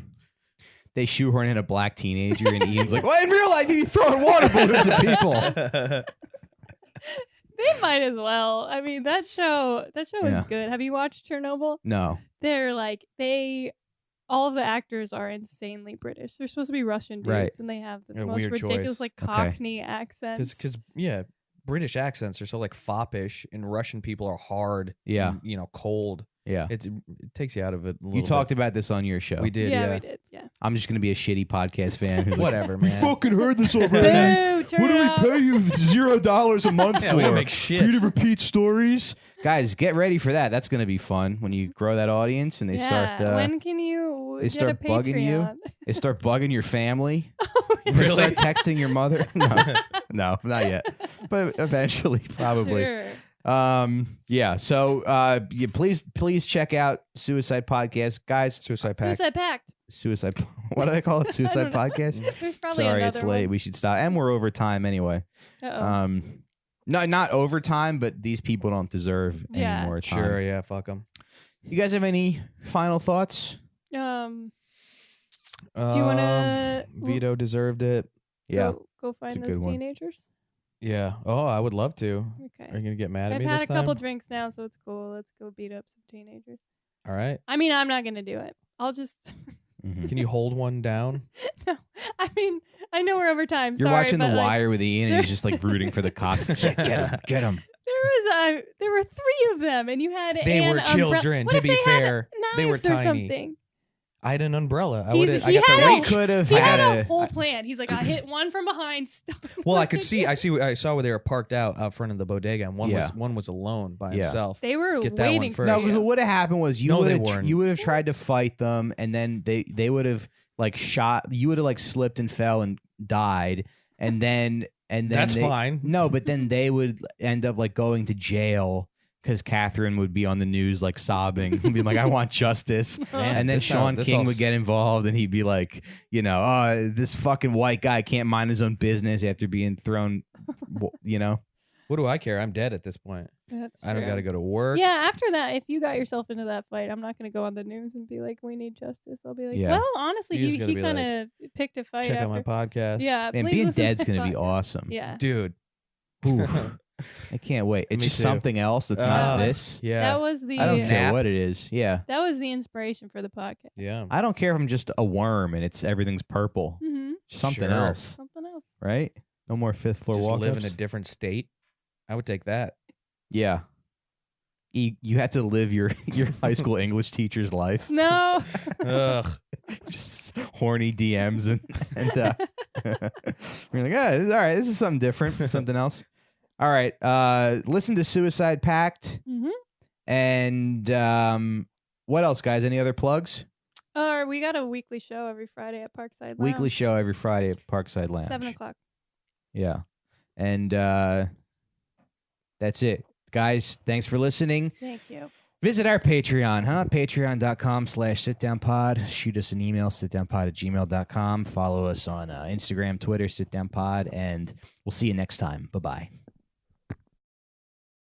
They shoehorn in a black teenager, and Ian's like, well, in real life, he'd be throwing water balloons at people. They might as well. I mean, that show Yeah. is good. Have you watched Chernobyl? No. They're like all of the actors are insanely British. They're supposed to be Russian dudes, Right. and they have the A most weird ridiculous choice. like Okay. Cockney accents. Because yeah, British accents are so like foppish, and Russian people are hard. Yeah. and, cold. Yeah. It takes you out of it. A little You talked bit. about this on your show. We did. yeah, we did. Yeah. I'm just going to be a shitty podcast fan. Who's like, Whatever, we man. fucking heard this already. Boo! Turn What do it we off. pay you $0 a month Yeah, for? we don't make shit. For you to repeat stories? Guys, get ready for that. That's going to be fun when you grow that audience and they Yeah. start when can you they get start a bugging you? Patreon? they start bugging your family. They Really? start texting your mother. No, not yet. But eventually, probably. Sure. Yeah. So please check out Suicide Podcast. Guys, Suicide Pact. Suicide Pact. Suicide what did I call it? Suicide know. Podcast? There's probably Sorry, another it's late. one. We should stop. And we're over time anyway. Uh-oh. No, not overtime, but these people don't deserve any Yeah. more time. Sure, yeah, fuck them. You guys have any final thoughts? Do you want to Vito deserved it. Yeah. go a find good those one. teenagers? Yeah. Oh, I would love to. Okay. Are you gonna get mad at I've me had this a couple time? drinks now, so it's cool. Let's go beat up some teenagers. All right. I mean, I'm not gonna do it. I'll just Mhm. Can you hold one down? no. I mean, I know we're over time. You're Sorry, watching The but, like, Wire with Ian, and he's just like rooting for the cops. Get him, get him. There were 3 of them, and you had They an were children, What to if be they had fair. They were knives or tiny. something? I had an umbrella. I He's- would. I he got had the a- reach. Could have He had had a whole plan. He's like, I hit one from behind. Well, I could see. I saw where they were parked out front of the bodega, and Yeah. one was alone by Yeah. himself. They were Get that one waiting for first. No, you. because what would have happened was you No, would they have weren't. you would have tried to fight them, and then they would have like shot. You would have like slipped and fell and died, and then That's they- fine. No, but then they would end up like going to jail because Catherine would be on the news like sobbing and being like, "I want justice." Man, And then this Sean this King all would get involved, and he'd be like, "Oh, this fucking white guy can't mind his own business after being thrown." What do I care? I'm dead at this point. That's I don't true. got to go to work. Yeah, after that, if you got yourself into that fight, I'm not going to go on the news and be like, we need justice. I'll be like, Yeah. well, honestly, You just gotta he be kind of picked a fight Check after. out my podcast. Yeah, Man, please being listen dead's to my gonna be podcast. awesome. Yeah. dude. Ooh, I can't wait. It's Me just too. something else that's not Uh, this. Yeah. That was the I don't care Nap. what it is. Yeah. that was the inspiration for the podcast. yeah. I don't care if I'm just a worm and it's everything's purple. Mm-hmm. Something Sure. else, Something else. right? No more fifth floor Just walk live in a different state. I would take that. Yeah. You had to live your high school English teacher's life. No. Ugh. Just horny DMs and We're like, this is all right. This is something different, something else. All right. Listen to Suicide Pact. Mm-hmm. And what else, guys? Any other plugs? We got a weekly show every Friday at Parkside Lounge. Weekly show every Friday at Parkside Lounge. 7:00. Yeah. And that's it. Guys, thanks for listening. Thank you. Visit our Patreon, patreon.com/sitdownpod. Shoot us an email, sitdownpod@gmail.com. Follow us on Instagram, Twitter, sitdownpod, and we'll see you next time. Bye-bye.